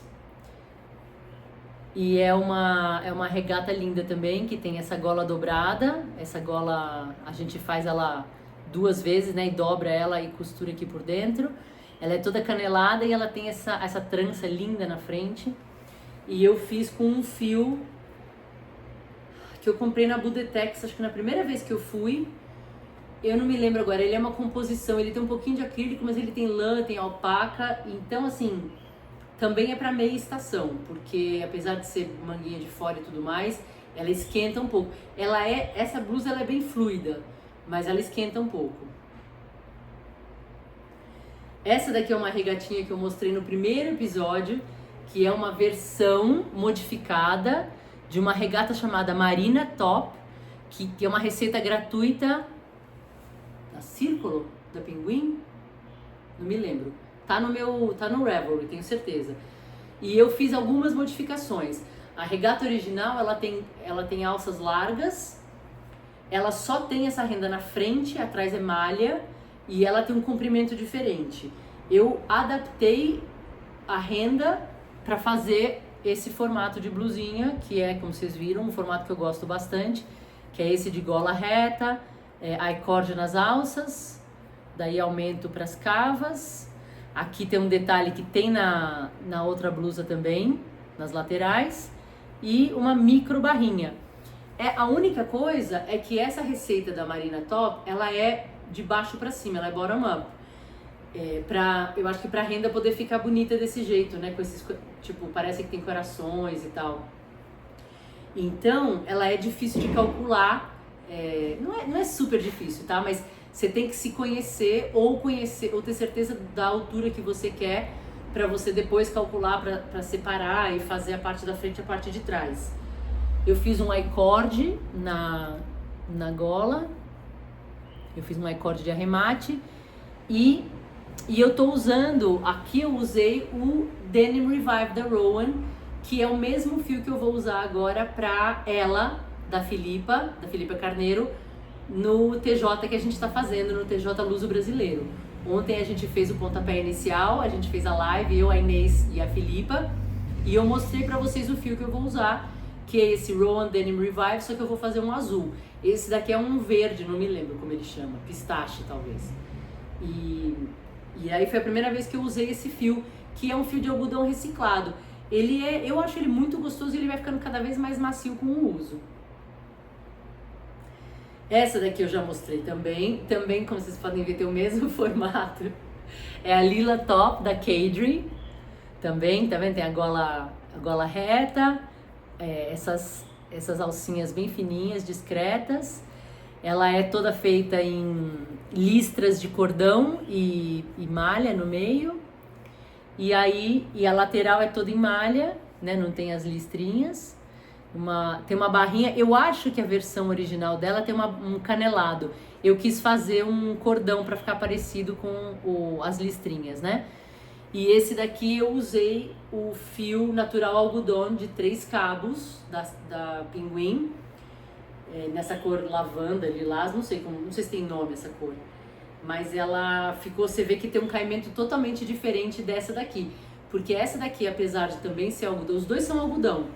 E é uma regata linda também, que tem essa gola dobrada. Essa gola a gente faz ela 2 vezes, né? E dobra ela e costura aqui por dentro. Ela é toda canelada e ela tem essa trança linda na frente. E eu fiz com um fio que eu comprei na Budetex, acho que na primeira vez que eu fui. Eu não me lembro agora, ele é uma composição, ele tem um pouquinho de acrílico, mas ele tem lã, tem alpaca. Então, assim, também é para meia estação, porque apesar de ser manguinha de fora e tudo mais, ela esquenta um pouco. Essa blusa ela é bem fluida, mas ela esquenta um pouco. Essa daqui é uma regatinha que eu mostrei no primeiro episódio, que é uma versão modificada de uma regata chamada Marina Top, que é uma receita gratuita da Círculo, da Pinguim, não me lembro. Tá no Ravelry, tenho certeza. E eu fiz algumas modificações. A regata original, ela tem alças largas, ela só tem essa renda na frente, atrás é malha, e ela tem um comprimento diferente. Eu adaptei a renda para fazer esse formato de blusinha, que é, como vocês viram, um formato que eu gosto bastante, que é esse de gola reta, I-cord nas alças, daí aumento para as cavas. Aqui tem um detalhe que tem na outra blusa também, nas laterais, e uma micro barrinha. A única coisa é que essa receita da Marina Top, ela é de baixo para cima, ela é bottom up. Eu acho que pra renda poder ficar bonita desse jeito, né? Com esses, tipo, parece que tem corações e tal. Então, ela é difícil de calcular. Não é super difícil, tá? Mas você tem que se conhecer ou ter certeza da altura que você quer para você depois calcular para separar e fazer a parte da frente e a parte de trás. Eu fiz um I-cord na gola. Eu fiz um I-cord de arremate e eu tô usando, aqui eu usei o Denim Revive da Rowan, que é o mesmo fio que eu vou usar agora pra ela, da Filipa Carneiro, no TJ que a gente tá fazendo, no TJ Luso Brasileiro. Ontem a gente fez o pontapé inicial, a gente fez a live, eu, a Inês e a Filipa, e eu mostrei pra vocês o fio que eu vou usar, que é esse Rowan Denim Revive, só que eu vou fazer um azul. Esse daqui é um verde, não me lembro como ele chama, pistache talvez. E aí foi a primeira vez que eu usei esse fio, que é um fio de algodão reciclado. Eu acho ele muito gostoso e ele vai ficando cada vez mais macio com o uso. Essa daqui eu já mostrei também, como vocês podem ver tem o mesmo formato. É a Lila Top da Cadre, também, tá vendo? Tem a gola reta, essas alcinhas bem fininhas, discretas. Ela é toda feita em listras de cordão e malha no meio. E a lateral é toda em malha, né? Não tem as listrinhas. Tem uma barrinha. Eu acho que a versão original dela tem um canelado. Eu quis fazer um cordão para ficar parecido com as listrinhas, né? E esse daqui eu usei o fio natural algodão de 3 cabos da Pinguim. Nessa cor lavanda, lilás, não sei se tem nome essa cor, mas ela ficou, você vê que tem um caimento totalmente diferente dessa daqui, porque essa daqui, apesar de também ser algodão, os dois são algodão,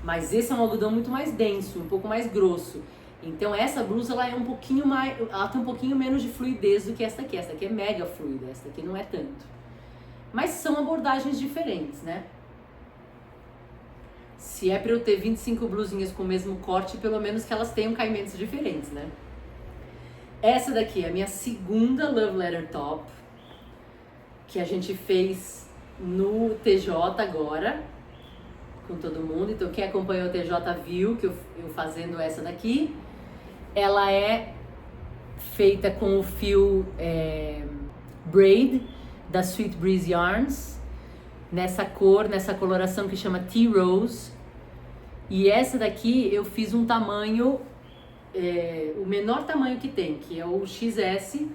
mas esse é um algodão muito mais denso, um pouco mais grosso. Então essa blusa ela tem um pouquinho menos de fluidez do que essa aqui é mega fluida, essa daqui não é tanto, mas são abordagens diferentes, né? Se é pra eu ter 25 blusinhas com o mesmo corte, pelo menos que elas tenham caimentos diferentes, né? Essa daqui é a minha segunda Love Letter Top, que a gente fez no TJ agora, com todo mundo. Então quem acompanhou o TJ viu que eu fazendo essa daqui. Ela é feita com o fio braid da Sweet Breeze Yarns, nessa coloração que chama Tea Rose. E essa daqui eu fiz um tamanho, o menor tamanho que tem, que é o XS,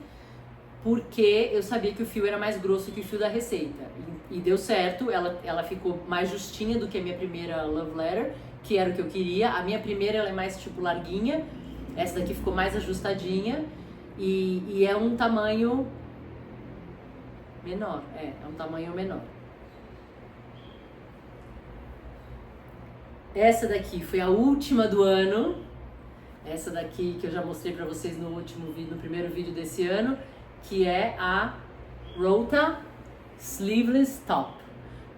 porque eu sabia que o fio era mais grosso que o fio da receita. E deu certo, ela ficou mais justinha do que a minha primeira Love Letter, que era o que eu queria. A minha primeira ela é mais tipo larguinha, essa daqui ficou mais ajustadinha e é um tamanho menor, é um tamanho menor. Essa daqui foi a última do ano, essa daqui que eu já mostrei pra vocês no primeiro vídeo desse ano, que é a Rota Sleeveless Top,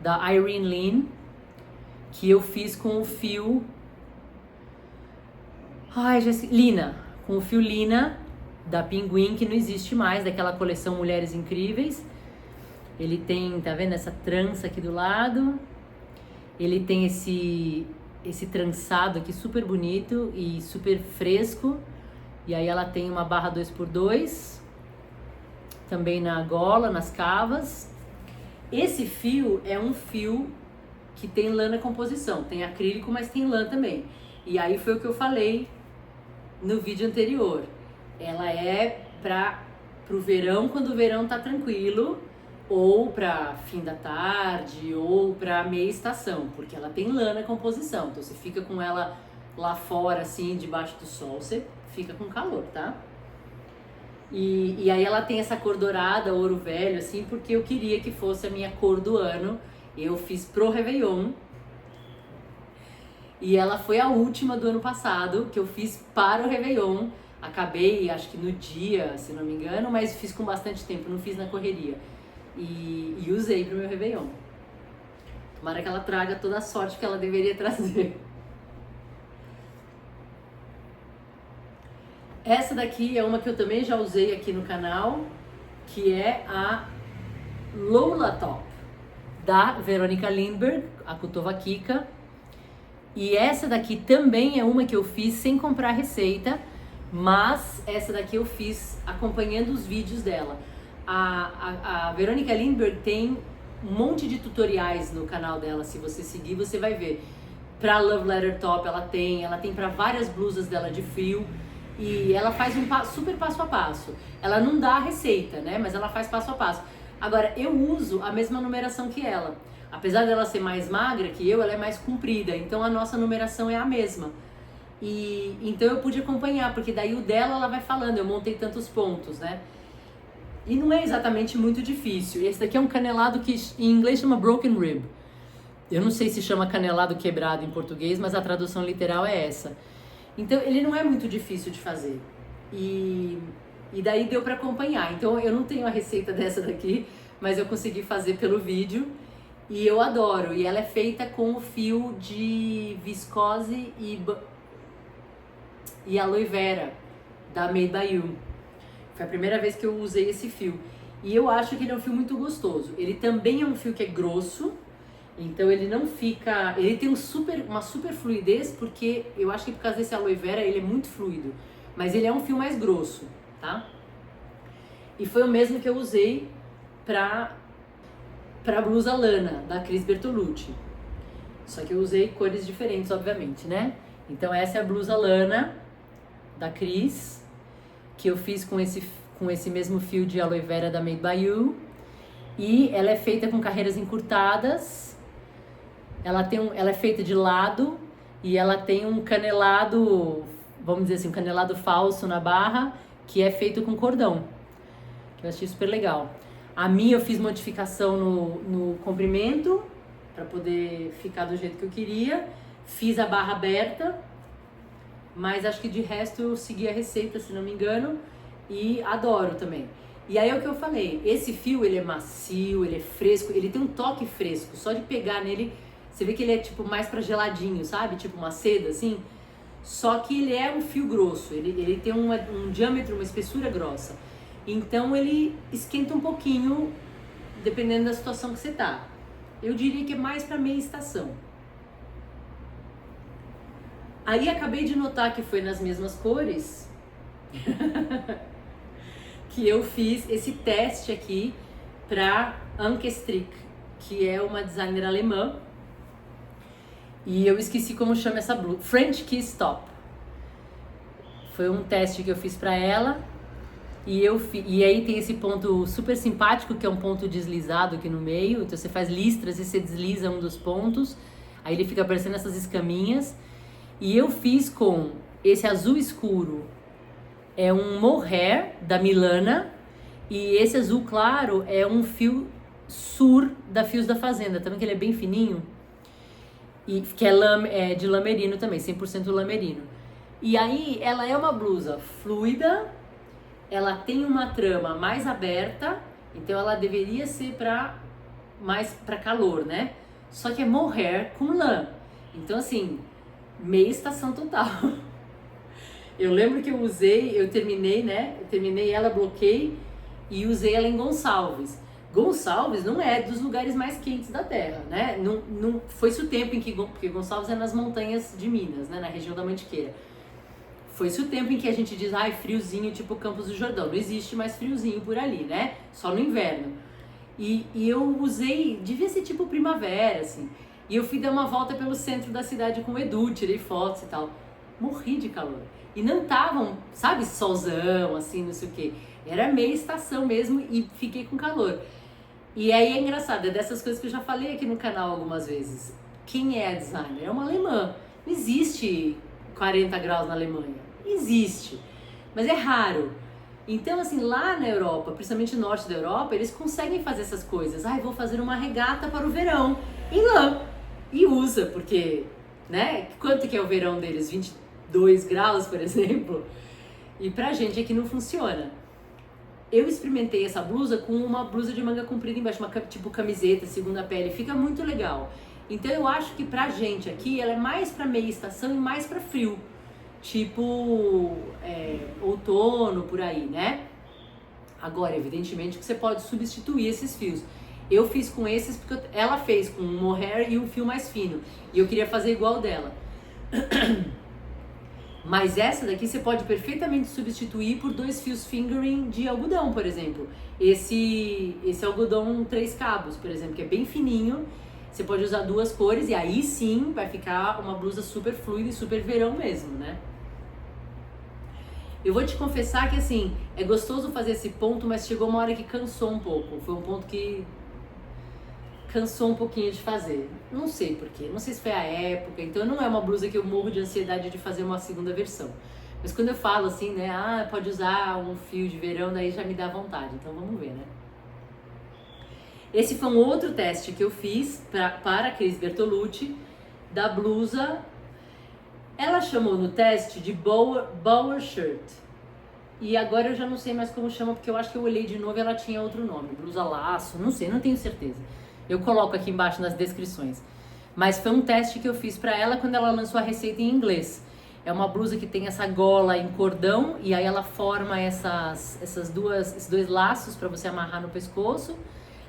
da Irene Lin, que eu fiz com o fio... Lina, com o fio Lina, da Pinguim, que não existe mais, daquela coleção Mulheres Incríveis. Ele tem, tá vendo essa trança aqui do lado? Ele tem esse trançado aqui super bonito e super fresco. E aí ela tem uma barra 2x2, também na gola, nas cavas. Esse fio é um fio que tem lã na composição, tem acrílico, mas tem lã também. E aí foi o que eu falei no vídeo anterior. Ela é pro verão, quando o verão tá tranquilo, ou para fim da tarde, ou para meia estação, porque ela tem lã na composição. Então você fica com ela lá fora, assim, debaixo do sol, você fica com calor, tá? E aí ela tem essa cor dourada, ouro velho, assim, porque eu queria que fosse a minha cor do ano. Eu fiz pro Réveillon. E ela foi a última do ano passado que eu fiz para o Réveillon. Acabei, acho que no dia, se não me engano, mas fiz com bastante tempo, não fiz na correria. E usei pro meu Réveillon. Tomara que ela traga toda a sorte que ela deveria trazer. Essa daqui é uma que eu também já usei aqui no canal, que é a Lola Top, da Verônica Lindbergh, a Kutova Kika. E essa daqui também é uma que eu fiz sem comprar receita, mas essa daqui eu fiz acompanhando os vídeos dela. A Verônica Lindbergh tem um monte de tutoriais no canal dela, se você seguir você vai ver. Pra Love Letter Top ela tem pra várias blusas dela de frio. E ela faz um super passo a passo. Ela não dá a receita, né? Mas ela faz passo a passo. Agora, eu uso a mesma numeração que ela. Apesar dela ser mais magra que eu, ela é mais comprida. Então, a nossa numeração é a mesma. E então, eu pude acompanhar, porque daí o dela, ela vai falando. Eu montei tantos pontos, né? E não é exatamente muito difícil. Esse daqui é um canelado que em inglês chama broken rib. Eu não sei se chama canelado quebrado em português, mas a tradução literal é essa. Então, ele não é muito difícil de fazer. E daí deu pra acompanhar. Então, eu não tenho a receita dessa daqui, mas eu consegui fazer pelo vídeo. E eu adoro. E ela é feita com o fio de viscose e aloe vera, da Made by You. Foi a primeira vez que eu usei esse fio. E eu acho que ele é um fio muito gostoso. Ele também é um fio que é grosso. Então ele não fica... Ele tem uma super fluidez, porque eu acho que por causa desse aloe vera ele é muito fluido. Mas ele é um fio mais grosso, tá? E foi o mesmo que eu usei pra blusa lana, da Cris Bertolucci. Só que eu usei cores diferentes, obviamente, né? Então essa é a blusa lana da Cris, que eu fiz com esse mesmo fio de aloe vera da Made by You. E ela é feita com carreiras encurtadas. Ela é feita de lado e ela tem um canelado, vamos dizer assim, um canelado falso na barra, que é feito com cordão, que eu achei super legal. A minha eu fiz modificação no comprimento, para poder ficar do jeito que eu queria. Fiz a barra aberta, mas acho que de resto eu segui a receita, se não me engano, e adoro também. E aí é o que eu falei, esse fio ele é macio, ele é fresco, ele tem um toque fresco, só de pegar nele... Você vê que ele é tipo mais pra geladinho, sabe? Tipo uma seda, assim. Só que ele é um fio grosso. Ele tem um diâmetro, uma espessura grossa. Então ele esquenta um pouquinho, dependendo da situação que você tá. Eu diria que é mais pra meia estação. Aí acabei de notar que foi nas mesmas cores que eu fiz esse teste aqui pra Anke Strick, que é uma designer alemã. E eu esqueci como chama essa blusa. French Kiss Top. Foi um teste que eu fiz pra ela. E aí tem esse ponto super simpático, que é um ponto deslizado aqui no meio. Então você faz listras e você desliza um dos pontos. Aí ele fica parecendo essas escaminhas. E eu fiz com esse azul escuro. É um mohair da Milana. E esse azul claro é um fio sur da Fios da Fazenda. Também que ele é bem fininho. E que é de lã merino também, 100% lã merino. E aí ela é uma blusa fluida, ela tem uma trama mais aberta, então ela deveria ser mais pra calor, né? Só que é mohair com lã. Então assim, meia estação total. Eu lembro que eu terminei, né? Eu terminei ela, bloqueei e usei ela em Gonçalves. Gonçalves não é dos lugares mais quentes da Terra, né? Não foi-se o tempo em que... Porque Gonçalves é nas montanhas de Minas, né? Na região da Mantiqueira. Foi-se o tempo em que a gente diz, friozinho, tipo Campos do Jordão. Não existe mais friozinho por ali, né? Só no inverno. E eu usei, devia ser tipo primavera, assim. E eu fui dar uma volta pelo centro da cidade com o Edu, tirei fotos e tal. Morri de calor. E não estavam, sabe, solzão, assim, não sei o quê. Era meia estação mesmo e fiquei com calor. E aí é engraçado, é dessas coisas que eu já falei aqui no canal algumas vezes. Quem é a designer? É uma alemã. Não existe 40 graus na Alemanha. Existe. Mas é raro. Então, assim, lá na Europa, principalmente no norte da Europa, eles conseguem fazer essas coisas. Vou fazer uma regata para o verão em lã. E usa, porque, né? Quanto que é o verão deles? 22 graus, por exemplo? E pra gente aqui não funciona. Eu experimentei essa blusa com uma blusa de manga comprida embaixo, tipo camiseta, segunda pele. Fica muito legal. Então eu acho que pra gente aqui, ela é mais pra meia estação e mais pra frio. Tipo outono, por aí, né? Agora, evidentemente que você pode substituir esses fios. Eu fiz com esses porque ela fez com um mohair e um fio mais fino. E eu queria fazer igual dela. Mas essa daqui você pode perfeitamente substituir por 2 fios fingering de algodão, por exemplo. Esse algodão 3 cabos, por exemplo, que é bem fininho. Você pode usar 2 cores e aí sim vai ficar uma blusa super fluida e super verão mesmo, né? Eu vou te confessar que assim, é gostoso fazer esse ponto, mas chegou uma hora que cansou um pouco. Foi um ponto que cansou um pouquinho de fazer. Não sei porquê, não sei se foi a época, então não é uma blusa que eu morro de ansiedade de fazer uma segunda versão. Mas quando eu falo assim, né, pode usar um fio de verão, daí já me dá vontade, então vamos ver, né? Esse foi um outro teste que eu fiz para a Cris Bertolucci, da blusa. Ela chamou no teste de Bower Shirt. E agora eu já não sei mais como chama, porque eu acho que eu olhei de novo e ela tinha outro nome. Blusa laço, não sei, não tenho certeza. Eu coloco aqui embaixo nas descrições. Mas foi um teste que eu fiz para ela quando ela lançou a receita em inglês. É uma blusa que tem essa gola em cordão e aí ela forma esses 2 laços para você amarrar no pescoço.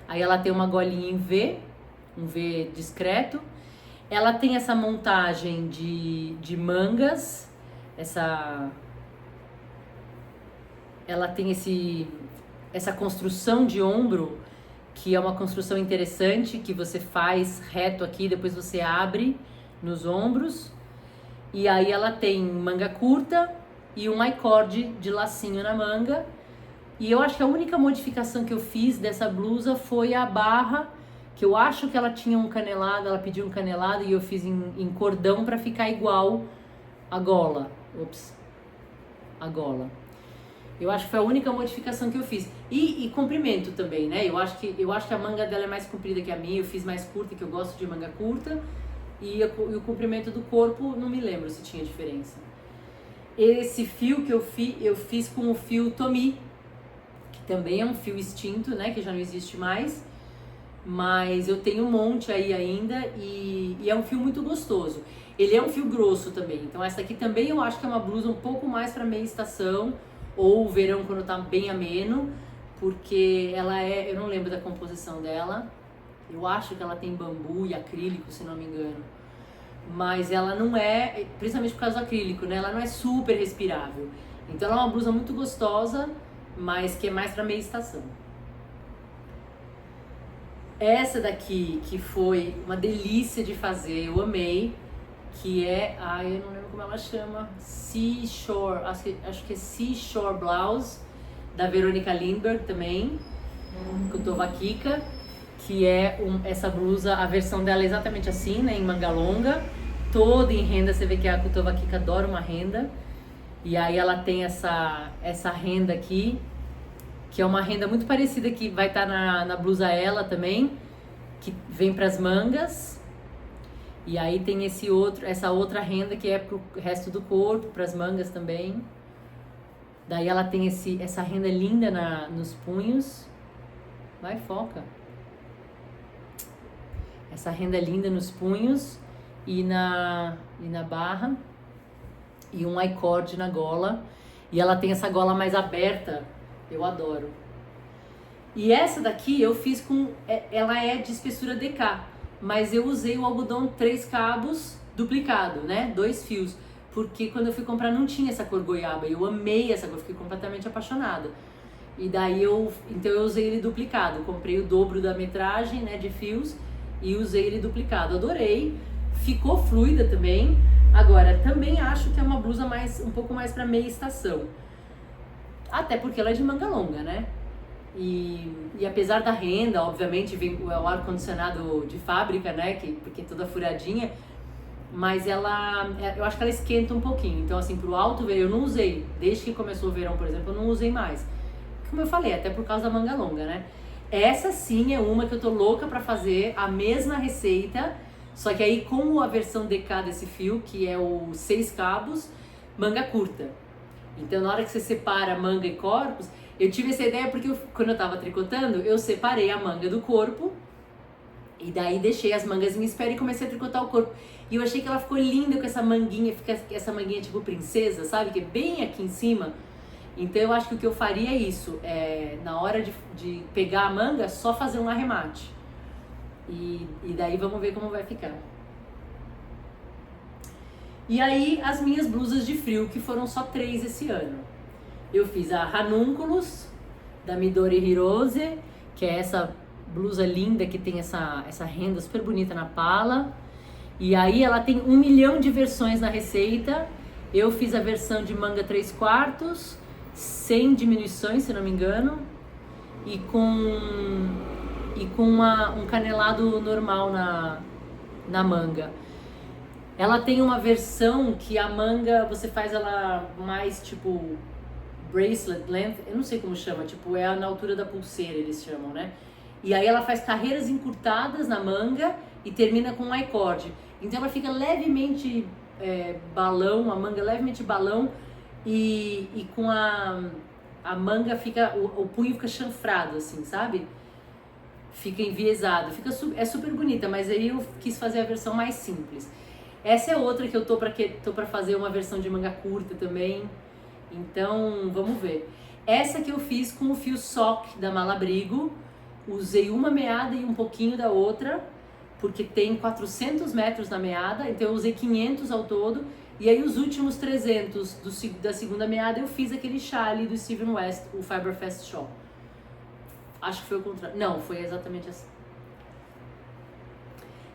Aí ela tem uma golinha em V, um V discreto. Ela tem essa montagem de mangas, ela tem essa construção de ombro, que é uma construção interessante, que você faz reto aqui, depois você abre nos ombros. E aí ela tem manga curta e um I-cord de lacinho na manga. E eu acho que a única modificação que eu fiz dessa blusa foi a barra, que eu acho que ela tinha um canelado, ela pediu um canelado e eu fiz em cordão para ficar igual a gola. A gola. Eu acho que foi a única modificação que eu fiz. E comprimento também, né? Eu acho que a manga dela é mais comprida que a minha, eu fiz mais curta, que eu gosto de manga curta. E o comprimento do corpo, não me lembro se tinha diferença. Esse fio que eu fiz com o fio Tomi, que também é um fio extinto, né? Que já não existe mais. Mas eu tenho um monte aí ainda e é um fio muito gostoso. Ele é um fio grosso também, então essa aqui também eu acho que é uma blusa um pouco mais para meia estação ou verão quando tá bem ameno, porque ela eu não lembro da composição dela, eu acho que ela tem bambu e acrílico, se não me engano, mas ela não é, principalmente por causa do acrílico, né? Ela não é super respirável, então ela é uma blusa muito gostosa, mas que é mais para meia estação. Essa daqui, que foi uma delícia de fazer, eu amei, que é, eu não lembro como ela chama, Seashore, acho que é Seashore Blouse, da Verônica Lindbergh também, Kutovakika, que é essa blusa, a versão dela é exatamente assim, né, em manga longa, toda em renda, você vê que a Kutovakika adora uma renda, e aí ela tem essa renda aqui, que é uma renda muito parecida que vai estar na blusa ela também, que vem para as mangas. E aí tem essa outra renda que é pro resto do corpo, para as mangas também. Daí ela tem essa renda linda nos punhos. Vai, foca. Essa renda linda nos punhos e na barra. E um I-cord na gola. E ela tem essa gola mais aberta. Eu adoro. E essa daqui eu fiz ela é de espessura DK, mas eu usei o algodão 3 cabos duplicado, né? 2 fios, porque quando eu fui comprar não tinha essa cor goiaba, eu amei essa cor, fiquei completamente apaixonada. E daí então eu usei ele duplicado, comprei o dobro da metragem, né, de fios e usei ele duplicado, adorei, ficou fluida também. Agora, também acho que é uma blusa um pouco mais para meia estação. Até porque ela é de manga longa, né? E apesar da renda, obviamente, vem o ar-condicionado de fábrica, né? Porque é toda furadinha, mas eu acho que ela esquenta um pouquinho. Então, assim, pro alto verão, eu não usei. Desde que começou o verão, por exemplo, eu não usei mais. Como eu falei, até por causa da manga longa, né? Essa sim é uma que eu tô louca pra fazer, a mesma receita, só que aí com a versão DK desse fio, que é o 6 cabos, manga curta. Então, na hora que você separa manga e corpos, eu tive essa ideia porque quando eu tava tricotando, eu separei a manga do corpo e daí deixei as mangas em espera e comecei a tricotar o corpo. E eu achei que ela ficou linda com essa manguinha, fica essa manguinha tipo princesa, sabe? Que é bem aqui em cima. Então eu acho que o que eu faria é isso, na hora de pegar a manga, só fazer um arremate. E daí vamos ver como vai ficar. E aí as minhas blusas de frio, que foram só 3 esse ano. Eu fiz a Ranunculus, da Midori Hirose, que é essa blusa linda que tem essa renda super bonita na pala. E aí ela tem 1 milhão de versões na receita. Eu fiz a versão de manga 3/4, sem diminuições, se não me engano, e com um canelado normal na manga. Ela tem uma versão que a manga, você faz ela mais tipo bracelet length, eu não sei como chama, tipo é na altura da pulseira eles chamam, né? E aí ela faz carreiras encurtadas na manga e termina com um I-cord. Então ela fica levemente balão, a manga levemente balão e com a manga fica, o punho fica chanfrado assim, sabe? Fica enviesado, é super bonita, mas aí eu quis fazer a versão mais simples. Essa é outra que eu tô pra fazer uma versão de manga curta também, então vamos ver. Essa que eu fiz com o fio sock da Malabrigo, usei uma meada e um pouquinho da outra, porque tem 400 metros na meada, então eu usei 500 ao todo, e aí os últimos 300 da segunda meada eu fiz aquele chale do Steven West, o Fiberfest Shawl. Acho que foi o contrário. Não, foi exatamente assim.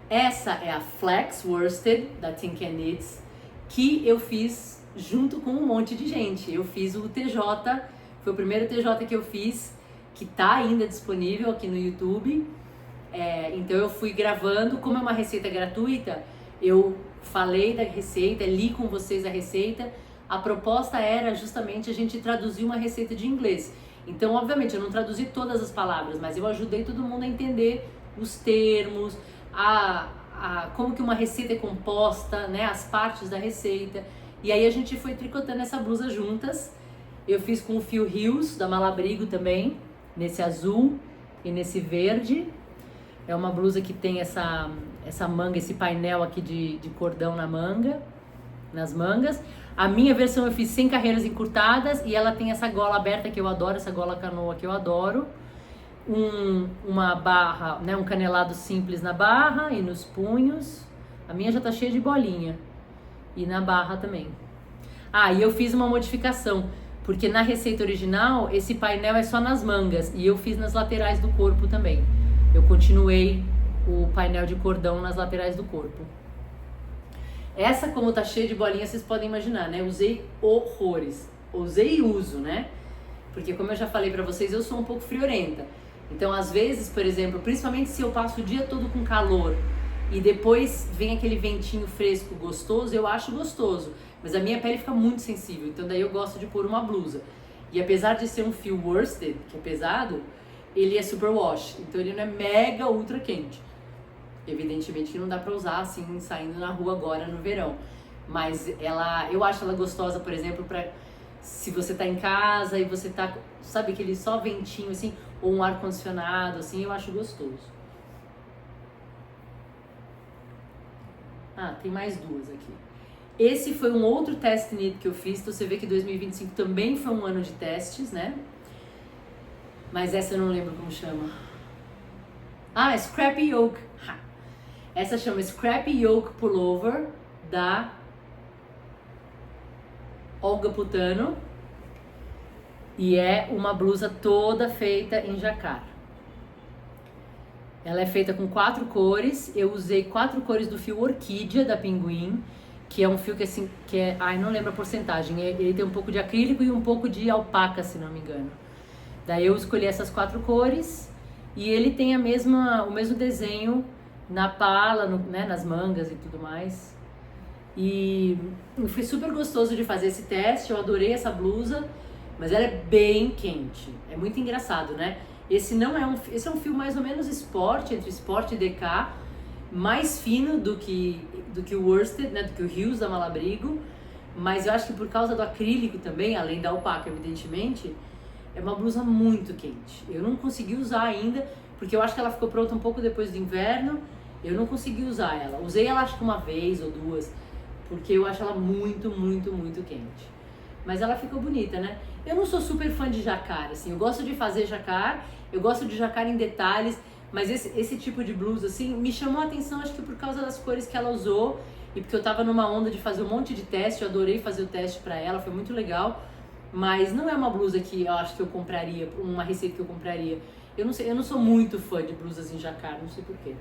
Essa é a Flex Worsted da Tin Can Knits, que eu fiz junto com um monte de gente. Eu fiz o TJ, foi o primeiro TJ que eu fiz, que tá ainda disponível aqui no YouTube. Então eu fui gravando, como é uma receita gratuita, eu falei da receita, li com vocês a receita. A proposta era justamente a gente traduzir uma receita de inglês. Então, obviamente, eu não traduzi todas as palavras, mas eu ajudei todo mundo a entender os termos, como que uma receita é composta, né, as partes da receita. E aí a gente foi tricotando essa blusa juntas. Eu fiz com o fio Rios, da Malabrigo também, nesse azul e nesse verde. É uma blusa que tem essa manga, esse painel aqui de cordão nas mangas. A minha versão eu fiz sem carreiras encurtadas e ela tem essa gola aberta que eu adoro, essa gola canoa que eu adoro. Uma barra, né, um canelado simples na barra e nos punhos. A minha já tá cheia de bolinha. E na barra também. E eu fiz uma modificação, porque na receita original esse painel é só nas mangas e eu fiz nas laterais do corpo também. Eu continuei o painel de cordão nas laterais do corpo. Essa, como tá cheia de bolinha, vocês podem imaginar, né? Usei horrores. Usei e uso, né? Porque como eu já falei pra vocês, eu sou um pouco friorenta. Então, às vezes, por exemplo, principalmente se eu passo o dia todo com calor e depois vem aquele ventinho fresco gostoso, eu acho gostoso. Mas a minha pele fica muito sensível, então daí eu gosto de pôr uma blusa. E apesar de ser um fio worsted, que é pesado, ele é super wash. Então ele não é mega ultra quente. Evidentemente que não dá pra usar assim, saindo na rua agora no verão. Mas eu acho ela gostosa, por exemplo, pra se você tá em casa e você tá, sabe, aquele só ventinho assim, ou um ar-condicionado, assim, eu acho gostoso. Tem mais duas aqui. Esse foi um outro test knit que eu fiz, então você vê que 2025 também foi um ano de testes, né? Mas essa eu não lembro como chama. Scrappy Yoke. Essa chama Scrappy Yoke Pullover, da Olga Putano. E é uma blusa toda feita em jacquard. Ela é feita com 4 cores. Eu usei 4 cores do fio Orquídea, da Pinguim, que é um fio que assim, não lembro a porcentagem. Ele tem um pouco de acrílico e um pouco de alpaca, se não me engano. Daí eu escolhi essas 4 cores e ele tem o mesmo desenho na pala, né, nas mangas e tudo mais. E foi super gostoso de fazer esse teste, eu adorei essa blusa, mas ela é bem quente. É muito engraçado, né? Esse é um fio mais ou menos esporte, entre esporte e DK, mais fino do que o worsted, né, do que o Hills da Malabrigo, mas eu acho que por causa do acrílico também, além da alpaca, evidentemente, é uma blusa muito quente. Eu não consegui usar ainda, porque eu acho que ela ficou pronta um pouco depois do inverno, eu não consegui usar ela. Usei ela acho que uma vez ou duas, porque eu acho ela muito, muito, muito quente. Mas ela ficou bonita, né? Eu não sou super fã de jacquard, assim, eu gosto de fazer jacquard, eu gosto de jacquard em detalhes, mas esse tipo de blusa, assim, me chamou a atenção, acho que por causa das cores que ela usou e porque eu tava numa onda de fazer um monte de teste, eu adorei fazer o teste pra ela, foi muito legal, mas não é uma blusa que eu acho que eu compraria, uma receita que eu compraria. Eu não sei, eu não sou muito fã de blusas em jacquard, não sei porquê.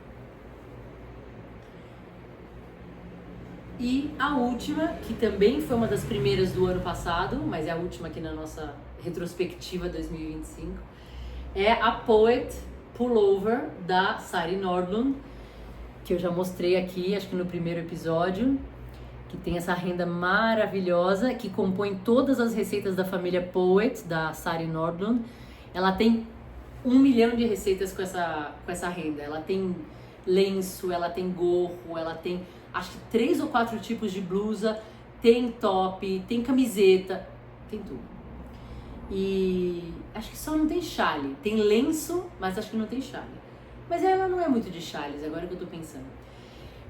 E a última, que também foi uma das primeiras do ano passado, mas é a última aqui na nossa retrospectiva 2025, é a Poet Pullover da Sari Nordlund, que eu já mostrei aqui, acho que no primeiro episódio, que tem essa renda maravilhosa, que compõe todas as receitas da família Poet, da Sari Nordlund. Ela tem 1 milhão de receitas com essa renda. Ela tem lenço, ela tem gorro, ela tem acho que 3 ou 4 tipos de blusa, tem top, tem camiseta, tem tudo. E acho que só não tem chale. Tem lenço, mas acho que não tem chale. Mas ela não é muito de chales, agora que eu tô pensando.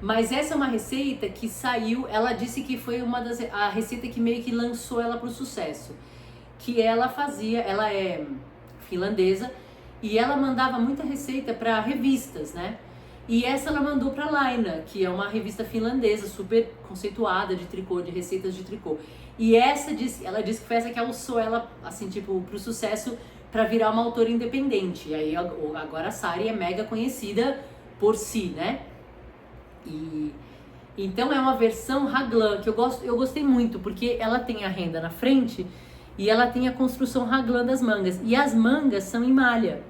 Mas essa é uma receita que saiu, ela disse que foi a receita que meio que lançou ela pro sucesso. Que ela é finlandesa, e ela mandava muita receita para revistas, né? E essa ela mandou para Laina, que é uma revista finlandesa super conceituada de tricô, de receitas de tricô. E ela disse que foi essa que alçou ela, assim, tipo, pro sucesso para virar uma autora independente. E aí agora a Sari é mega conhecida por si, né? E então é uma versão raglan que eu gostei muito, porque ela tem a renda na frente e ela tem a construção raglan das mangas. E as mangas são em malha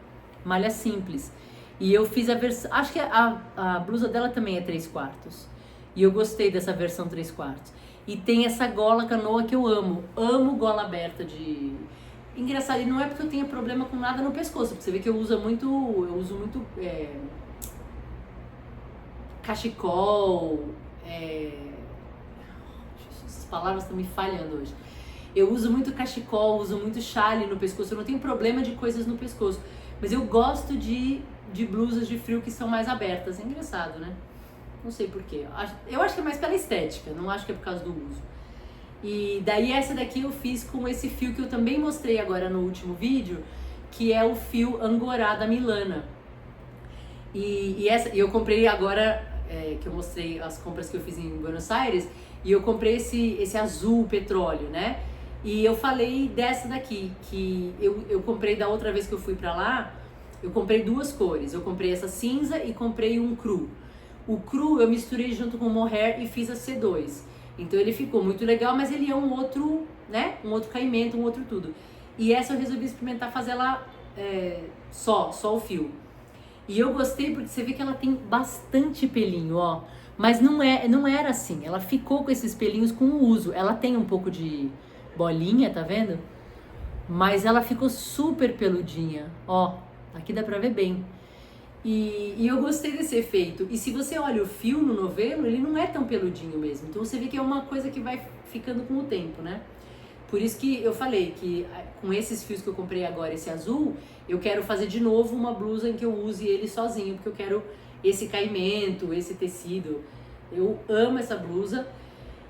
simples. E eu fiz a versão, acho que a blusa dela também é 3/4. E eu gostei dessa versão 3/4. E tem essa gola canoa que eu amo. Amo gola aberta de... Engraçado, e não é porque eu tenha problema com nada no pescoço, porque você vê que eu uso muito cachecol, essas palavras estão me falhando hoje. Eu uso muito cachecol, uso muito chale no pescoço, eu não tenho problema de coisas no pescoço, mas eu gosto de blusas de frio que são mais abertas. É engraçado, né? Não sei porquê. Eu acho que é mais pela estética, não acho que é por causa do uso. E daí essa daqui eu fiz com esse fio que eu também mostrei agora no último vídeo, que é o fio Angorá da Milana. E eu comprei agora, que eu mostrei as compras que eu fiz em Buenos Aires, e eu comprei esse azul petróleo, né? E eu falei dessa daqui, que eu comprei da outra vez que eu fui pra lá, eu comprei 2 cores. Eu comprei essa cinza e comprei um cru. O cru eu misturei junto com o mohair e fiz a C2. Então ele ficou muito legal, mas ele é um outro, né? Um outro caimento, um outro tudo. E essa eu resolvi experimentar fazer ela só o fio. E eu gostei porque você vê que ela tem bastante pelinho, ó. Mas não era assim. Ela ficou com esses pelinhos com o uso. Ela tem um pouco de bolinha, tá vendo? Mas ela ficou super peludinha, ó. Aqui dá pra ver bem. E eu gostei desse efeito. E se você olha o fio no novelo, ele não é tão peludinho mesmo. Então você vê que é uma coisa que vai ficando com o tempo, né? Por isso que eu falei que com esses fios que eu comprei agora, esse azul, eu quero fazer de novo uma blusa em que eu use ele sozinho, porque eu quero esse caimento, esse tecido. Eu amo essa blusa.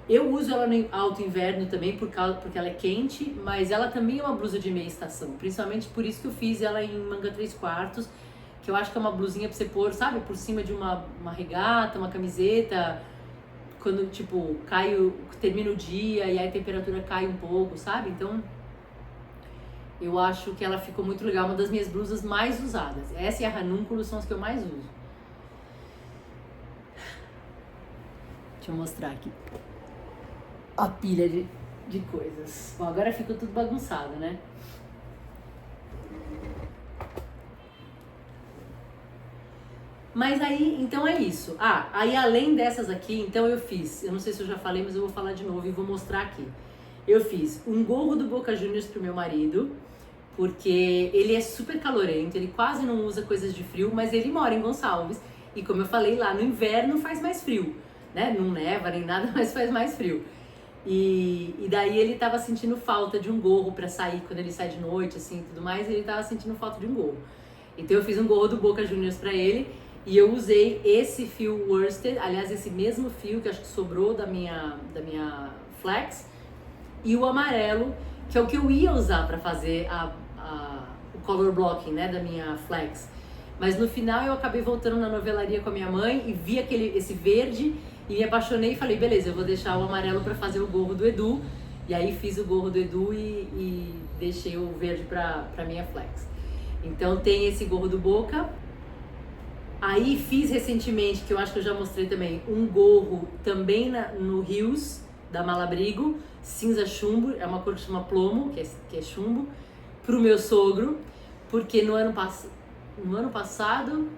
Eu uso ela no alto inverno também, porque ela é quente, mas ela também é uma blusa de meia estação. Principalmente por isso que eu fiz ela em manga 3/4, que eu acho que é uma blusinha pra você pôr, sabe, por cima de uma regata, uma camiseta, quando, tipo, termina o dia e aí a temperatura cai um pouco, sabe? Então, eu acho que ela ficou muito legal, uma das minhas blusas mais usadas. Essa e a Ranúnculo são as que eu mais uso. Deixa eu mostrar aqui a pilha de coisas. Bom, agora ficou tudo bagunçado, né? Mas aí, então é isso. Aí além dessas aqui, então eu fiz, eu não sei se eu já falei, mas eu vou falar de novo e vou mostrar aqui. Eu fiz um gorro do Boca Juniors pro meu marido, porque ele é super calorento, ele quase não usa coisas de frio, mas ele mora em Gonçalves. E como eu falei, lá no inverno faz mais frio, né? Não neva nem nada, mas faz mais frio. E daí ele tava sentindo falta de um gorro pra sair, quando ele sai de noite, assim, e tudo mais, ele tava sentindo falta de um gorro. Então eu fiz um gorro do Boca Juniors pra ele, e eu usei esse fio worsted, aliás, esse mesmo fio que acho que sobrou da minha flex, e o amarelo, que é o que eu ia usar pra fazer o color blocking, né, da minha flex. Mas no final eu acabei voltando na novelaria com a minha mãe e vi esse verde e me apaixonei e falei, beleza, eu vou deixar o amarelo pra fazer o gorro do Edu. E aí fiz o gorro do Edu e deixei o verde pra minha flex. Então tem esse gorro do Boca. Aí fiz recentemente, que eu acho que eu já mostrei também, um gorro também no Rios, da Malabrigo, cinza chumbo, é uma cor que chama plomo, que é chumbo, pro meu sogro, porque no ano passado,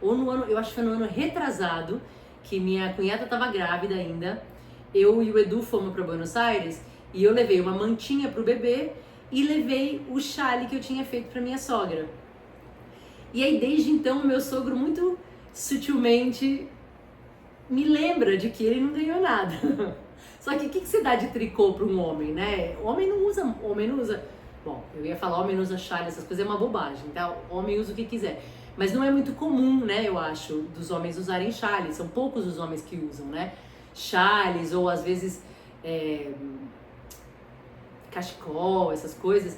ou no ano, eu acho que foi no ano retrasado, que minha cunhada estava grávida ainda, eu e o Edu fomos para Buenos Aires e eu levei uma mantinha pro bebê e levei o chale que eu tinha feito para minha sogra. E aí desde então o meu sogro muito sutilmente me lembra de que ele não ganhou nada. Só que o que você dá de tricô para um homem, né? Homem não usa. Bom, eu ia falar homem não usa chale, essas coisas é uma bobagem, tá? Homem usa o que quiser. Mas não é muito comum, né, eu acho, dos homens usarem chales. São poucos os homens que usam, né? Chales ou às vezes cachecol, essas coisas.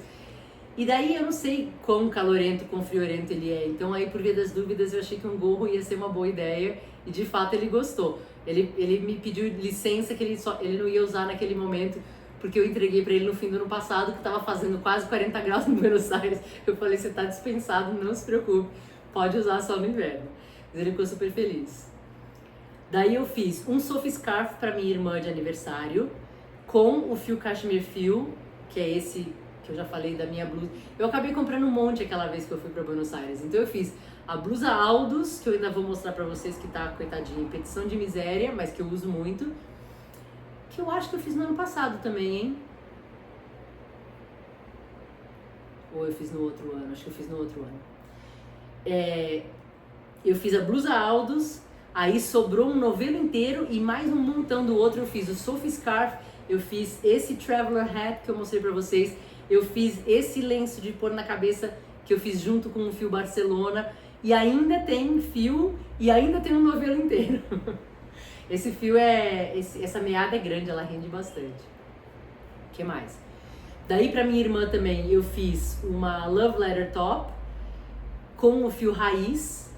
E daí eu não sei quão calorento, quão friorento ele é. Então aí por via das dúvidas eu achei que um gorro ia ser uma boa ideia. E de fato ele gostou. Ele me pediu licença que ele não ia usar naquele momento, porque eu entreguei pra ele no fim do ano passado, que tava fazendo quase 40 graus em Buenos Aires. Eu falei, você tá dispensado, não se preocupe, pode usar só no inverno. Mas ele ficou super feliz. Daí eu fiz um soft scarf pra minha irmã de aniversário, com o fio cashmere fio, que é esse que eu já falei da minha blusa. Eu acabei comprando um monte aquela vez que eu fui pra Buenos Aires. Então eu fiz a blusa Aldous, que eu ainda vou mostrar pra vocês, que tá, coitadinha, em petição de miséria, mas que eu uso muito. Que eu acho que eu fiz no ano passado também, hein? Ou eu fiz no outro ano? Acho que eu fiz no outro ano. Eu fiz a blusa Aldous, aí sobrou um novelo inteiro e mais um montão do outro. Eu fiz o soft scarf, eu fiz esse traveler hat que eu mostrei pra vocês, eu fiz esse lenço de pôr na cabeça que eu fiz junto com o fio Barcelona, e ainda tem fio e ainda tem um novelo inteiro. Esse fio essa meada é grande, ela rende bastante. O que mais? Daí pra minha irmã também eu fiz uma love letter top com o fio raiz,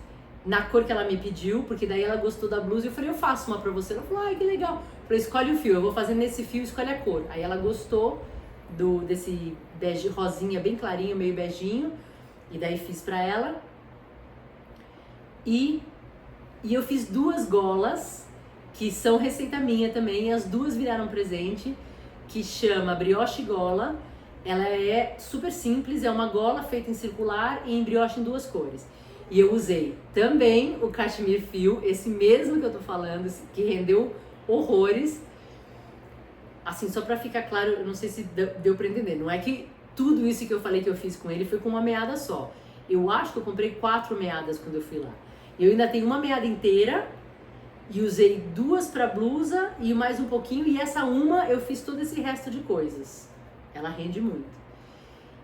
na cor que ela me pediu, porque daí ela gostou da blusa e eu falei, eu faço uma pra você. Ela falou, ai que legal. Eu falei, escolhe o fio, eu vou fazer nesse fio, escolhe a cor. Aí ela gostou desse bege rosinha bem clarinho, meio beijinho, e daí fiz pra ela. E eu fiz duas golas, que são receita minha também, as duas viraram presente, que chama brioche gola. Ela é super simples, é uma gola feita em circular e em brioche em duas cores. E eu usei também o cashmere fio, esse mesmo que eu tô falando, que rendeu horrores. Assim, só pra ficar claro, eu não sei se deu pra entender, não é que tudo isso que eu falei que eu fiz com ele foi com uma meada só. Eu acho que eu comprei 4 meadas quando eu fui lá. Eu ainda tenho uma meada inteira e usei 2 pra blusa e mais um pouquinho, e essa uma eu fiz todo esse resto de coisas. Ela rende muito.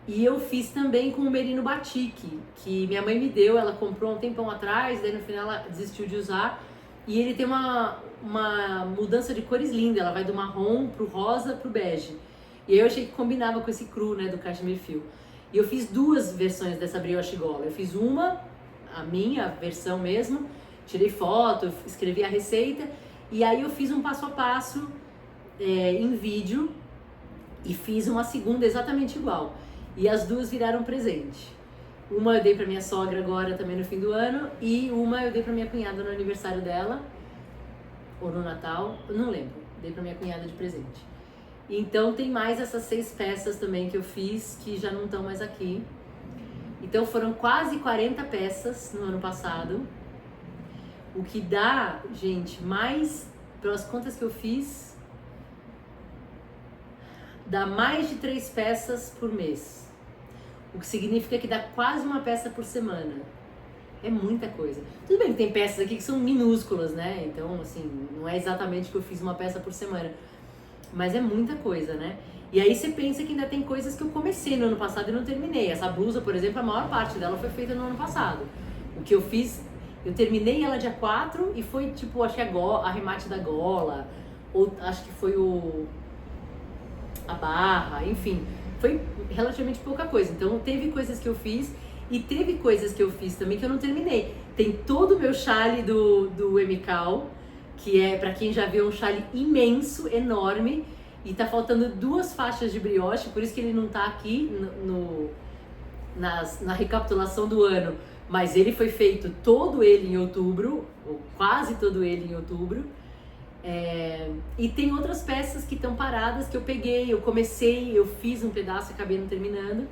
E eu fiz também com o merino batik, que minha mãe me deu, ela comprou um tempão atrás, daí no final ela desistiu de usar. E ele tem uma mudança de cores linda, ela vai do marrom pro rosa pro bege. E aí eu achei que combinava com esse cru, né, do cashmere fio. E eu fiz 2 versões dessa brioche gola. Eu fiz uma, a minha versão mesmo, tirei foto, escrevi a receita, e aí eu fiz um passo a passo em vídeo e fiz uma segunda exatamente igual. E as duas viraram presente. Uma eu dei pra minha sogra agora também no fim do ano, e uma eu dei pra minha cunhada no aniversário dela, ou no Natal, eu não lembro, dei pra minha cunhada de presente. Então tem mais essas 6 peças também que eu fiz, que já não estão mais aqui. Então foram quase 40 peças no ano passado, O que dá, gente, mais, pelas contas que eu fiz, dá mais de 3 peças por mês. O que significa que dá quase uma peça por semana. É muita coisa. Tudo bem que tem peças aqui que são minúsculas, né? Então, assim, não é exatamente que eu fiz uma peça por semana. Mas é muita coisa, né? E aí você pensa que ainda tem coisas que eu comecei no ano passado e não terminei. Essa blusa, por exemplo, a maior parte dela foi feita no ano passado. O que eu fiz, eu terminei ela dia 4 e foi tipo, acho que a arremate da gola, ou acho que foi a barra, enfim. Foi relativamente pouca coisa. Então teve coisas que eu fiz e teve coisas que eu fiz também que eu não terminei. Tem todo o meu chale do MCAL, que é, pra quem já viu, um chale imenso, enorme, e tá faltando 2 faixas de brioche, por isso que ele não tá aqui na recapitulação do ano, mas ele foi feito todo ele em outubro, ou quase todo ele em outubro. E tem outras peças que estão paradas, que eu peguei, eu comecei, eu fiz um pedaço e acabei não terminando.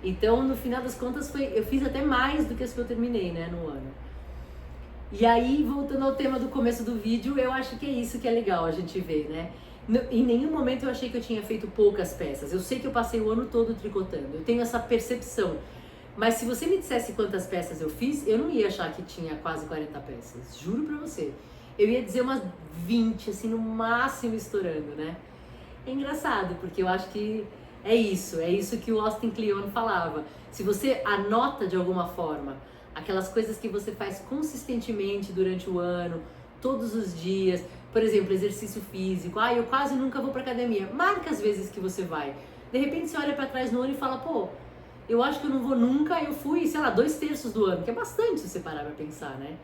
Então, no final das contas, eu fiz até mais do que as que eu terminei, né, no ano. E aí, voltando ao tema do começo do vídeo, eu acho que é isso que é legal a gente ver, né? Em nenhum momento eu achei que eu tinha feito poucas peças. Eu sei que eu passei o ano todo tricotando, eu tenho essa percepção. Mas se você me dissesse quantas peças eu fiz, eu não ia achar que tinha quase 40 peças, juro pra você. Eu ia dizer umas 20, assim, no máximo estourando, né? É engraçado, porque eu acho que é isso que o Austin Kleon falava. Se você anota de alguma forma aquelas coisas que você faz consistentemente durante o ano, todos os dias, por exemplo, exercício físico, eu quase nunca vou pra academia. Marca as vezes que você vai. De repente você olha pra trás no ano e fala, pô, eu acho que eu não vou nunca, eu fui, sei lá, 2/3 do ano, que é bastante se você parar pra pensar, né?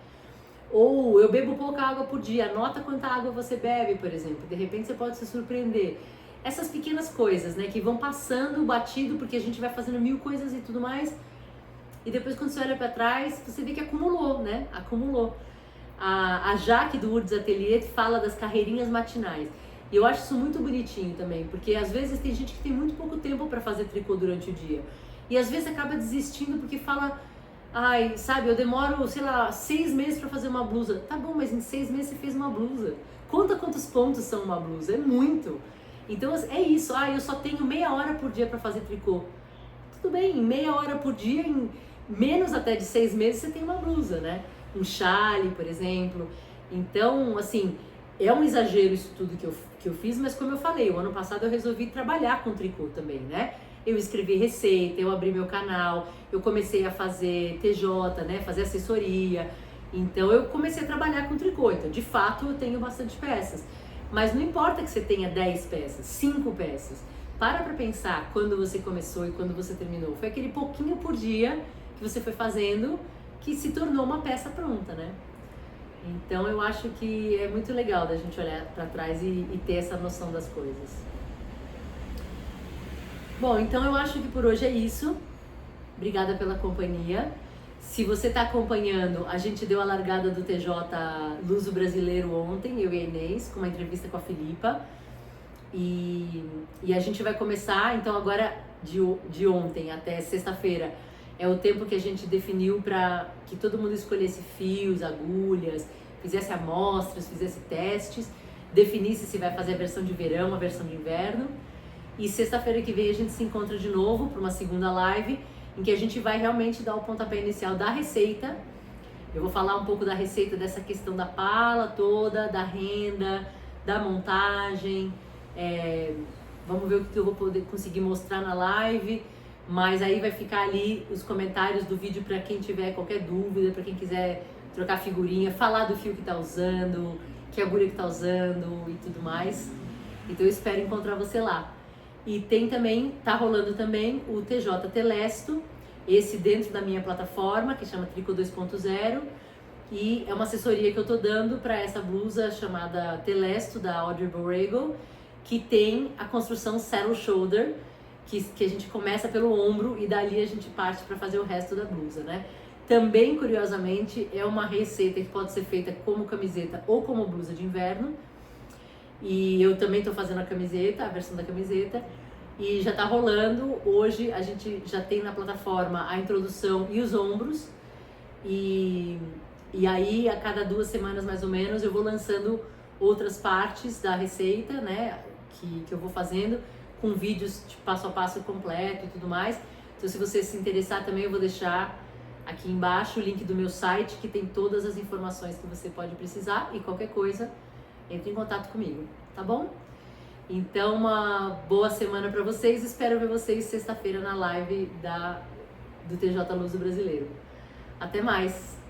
Ou eu bebo pouca água por dia, anota quanta água você bebe, por exemplo. De repente você pode se surpreender. Essas pequenas coisas, né, que vão passando batido, porque a gente vai fazendo 1000 coisas e tudo mais. E depois quando você olha pra trás, você vê que acumulou, né? Acumulou. A Jaque do Urdes Atelier fala das carreirinhas matinais. E eu acho isso muito bonitinho também, porque às vezes tem gente que tem muito pouco tempo para fazer tricô durante o dia. E às vezes acaba desistindo porque fala, sabe, eu demoro, sei lá, 6 meses para fazer uma blusa. Tá bom, mas em 6 meses você fez uma blusa. Conta quantos pontos são uma blusa, é muito. Então é isso, eu só tenho meia hora por dia para fazer tricô. Tudo bem, em meia hora por dia, em menos até de 6 meses você tem uma blusa, né? Um chale, por exemplo. Então, assim, é um exagero isso tudo que eu fiz, mas como eu falei, o ano passado eu resolvi trabalhar com tricô também, né? Eu escrevi receita, eu abri meu canal, eu comecei a fazer TJ, né? Fazer assessoria. Então eu comecei a trabalhar com tricô. Então, de fato, eu tenho bastante peças. Mas não importa que você tenha 10 peças, 5 peças. Para pensar quando você começou e quando você terminou. Foi aquele pouquinho por dia que você foi fazendo que se tornou uma peça pronta, né? Então eu acho que é muito legal da gente olhar para trás e ter essa noção das coisas. Bom, então eu acho que por hoje é isso. Obrigada pela companhia. Se você está acompanhando, a gente deu a largada do TJ Luso Brasileiro ontem, eu e a Inês, com uma entrevista com a Filipa. E a gente vai começar, então agora de ontem até sexta-feira, é o tempo que a gente definiu para que todo mundo escolhesse fios, agulhas, fizesse amostras, fizesse testes, definisse se vai fazer a versão de verão, a versão de inverno. E sexta-feira que vem a gente se encontra de novo para uma segunda live, em que a gente vai realmente dar o pontapé inicial da receita. Eu vou falar um pouco da receita, dessa questão da pala toda, da renda, da montagem. Vamos ver o que eu vou poder conseguir mostrar na live. Mas aí vai ficar ali os comentários do vídeo para quem tiver qualquer dúvida, para quem quiser trocar figurinha, falar do fio que tá usando, que agulha que tá usando e tudo mais. Então eu espero encontrar você lá. E tem também, tá rolando também o TJ Telesto, esse dentro da minha plataforma, que chama Tricô 2.0, e é uma assessoria que eu tô dando para essa blusa chamada Telesto, da Audrey Borrego, que tem a construção saddle shoulder, que a gente começa pelo ombro e dali a gente parte para fazer o resto da blusa, né? Também, curiosamente, é uma receita que pode ser feita como camiseta ou como blusa de inverno. E eu também tô fazendo a camiseta, a versão da camiseta, e já tá rolando. Hoje a gente já tem na plataforma a introdução e os ombros, e E aí, a cada 2 semanas mais ou menos, eu vou lançando outras partes da receita, né, que eu vou fazendo, com vídeos de passo a passo completo e tudo mais. Então, se você se interessar também, eu vou deixar aqui embaixo o link do meu site, que tem todas as informações que você pode precisar, e qualquer coisa, entre em contato comigo, tá bom? Então, uma boa semana para vocês. Espero ver vocês sexta-feira na live do TJ Luso Brasileiro. Até mais!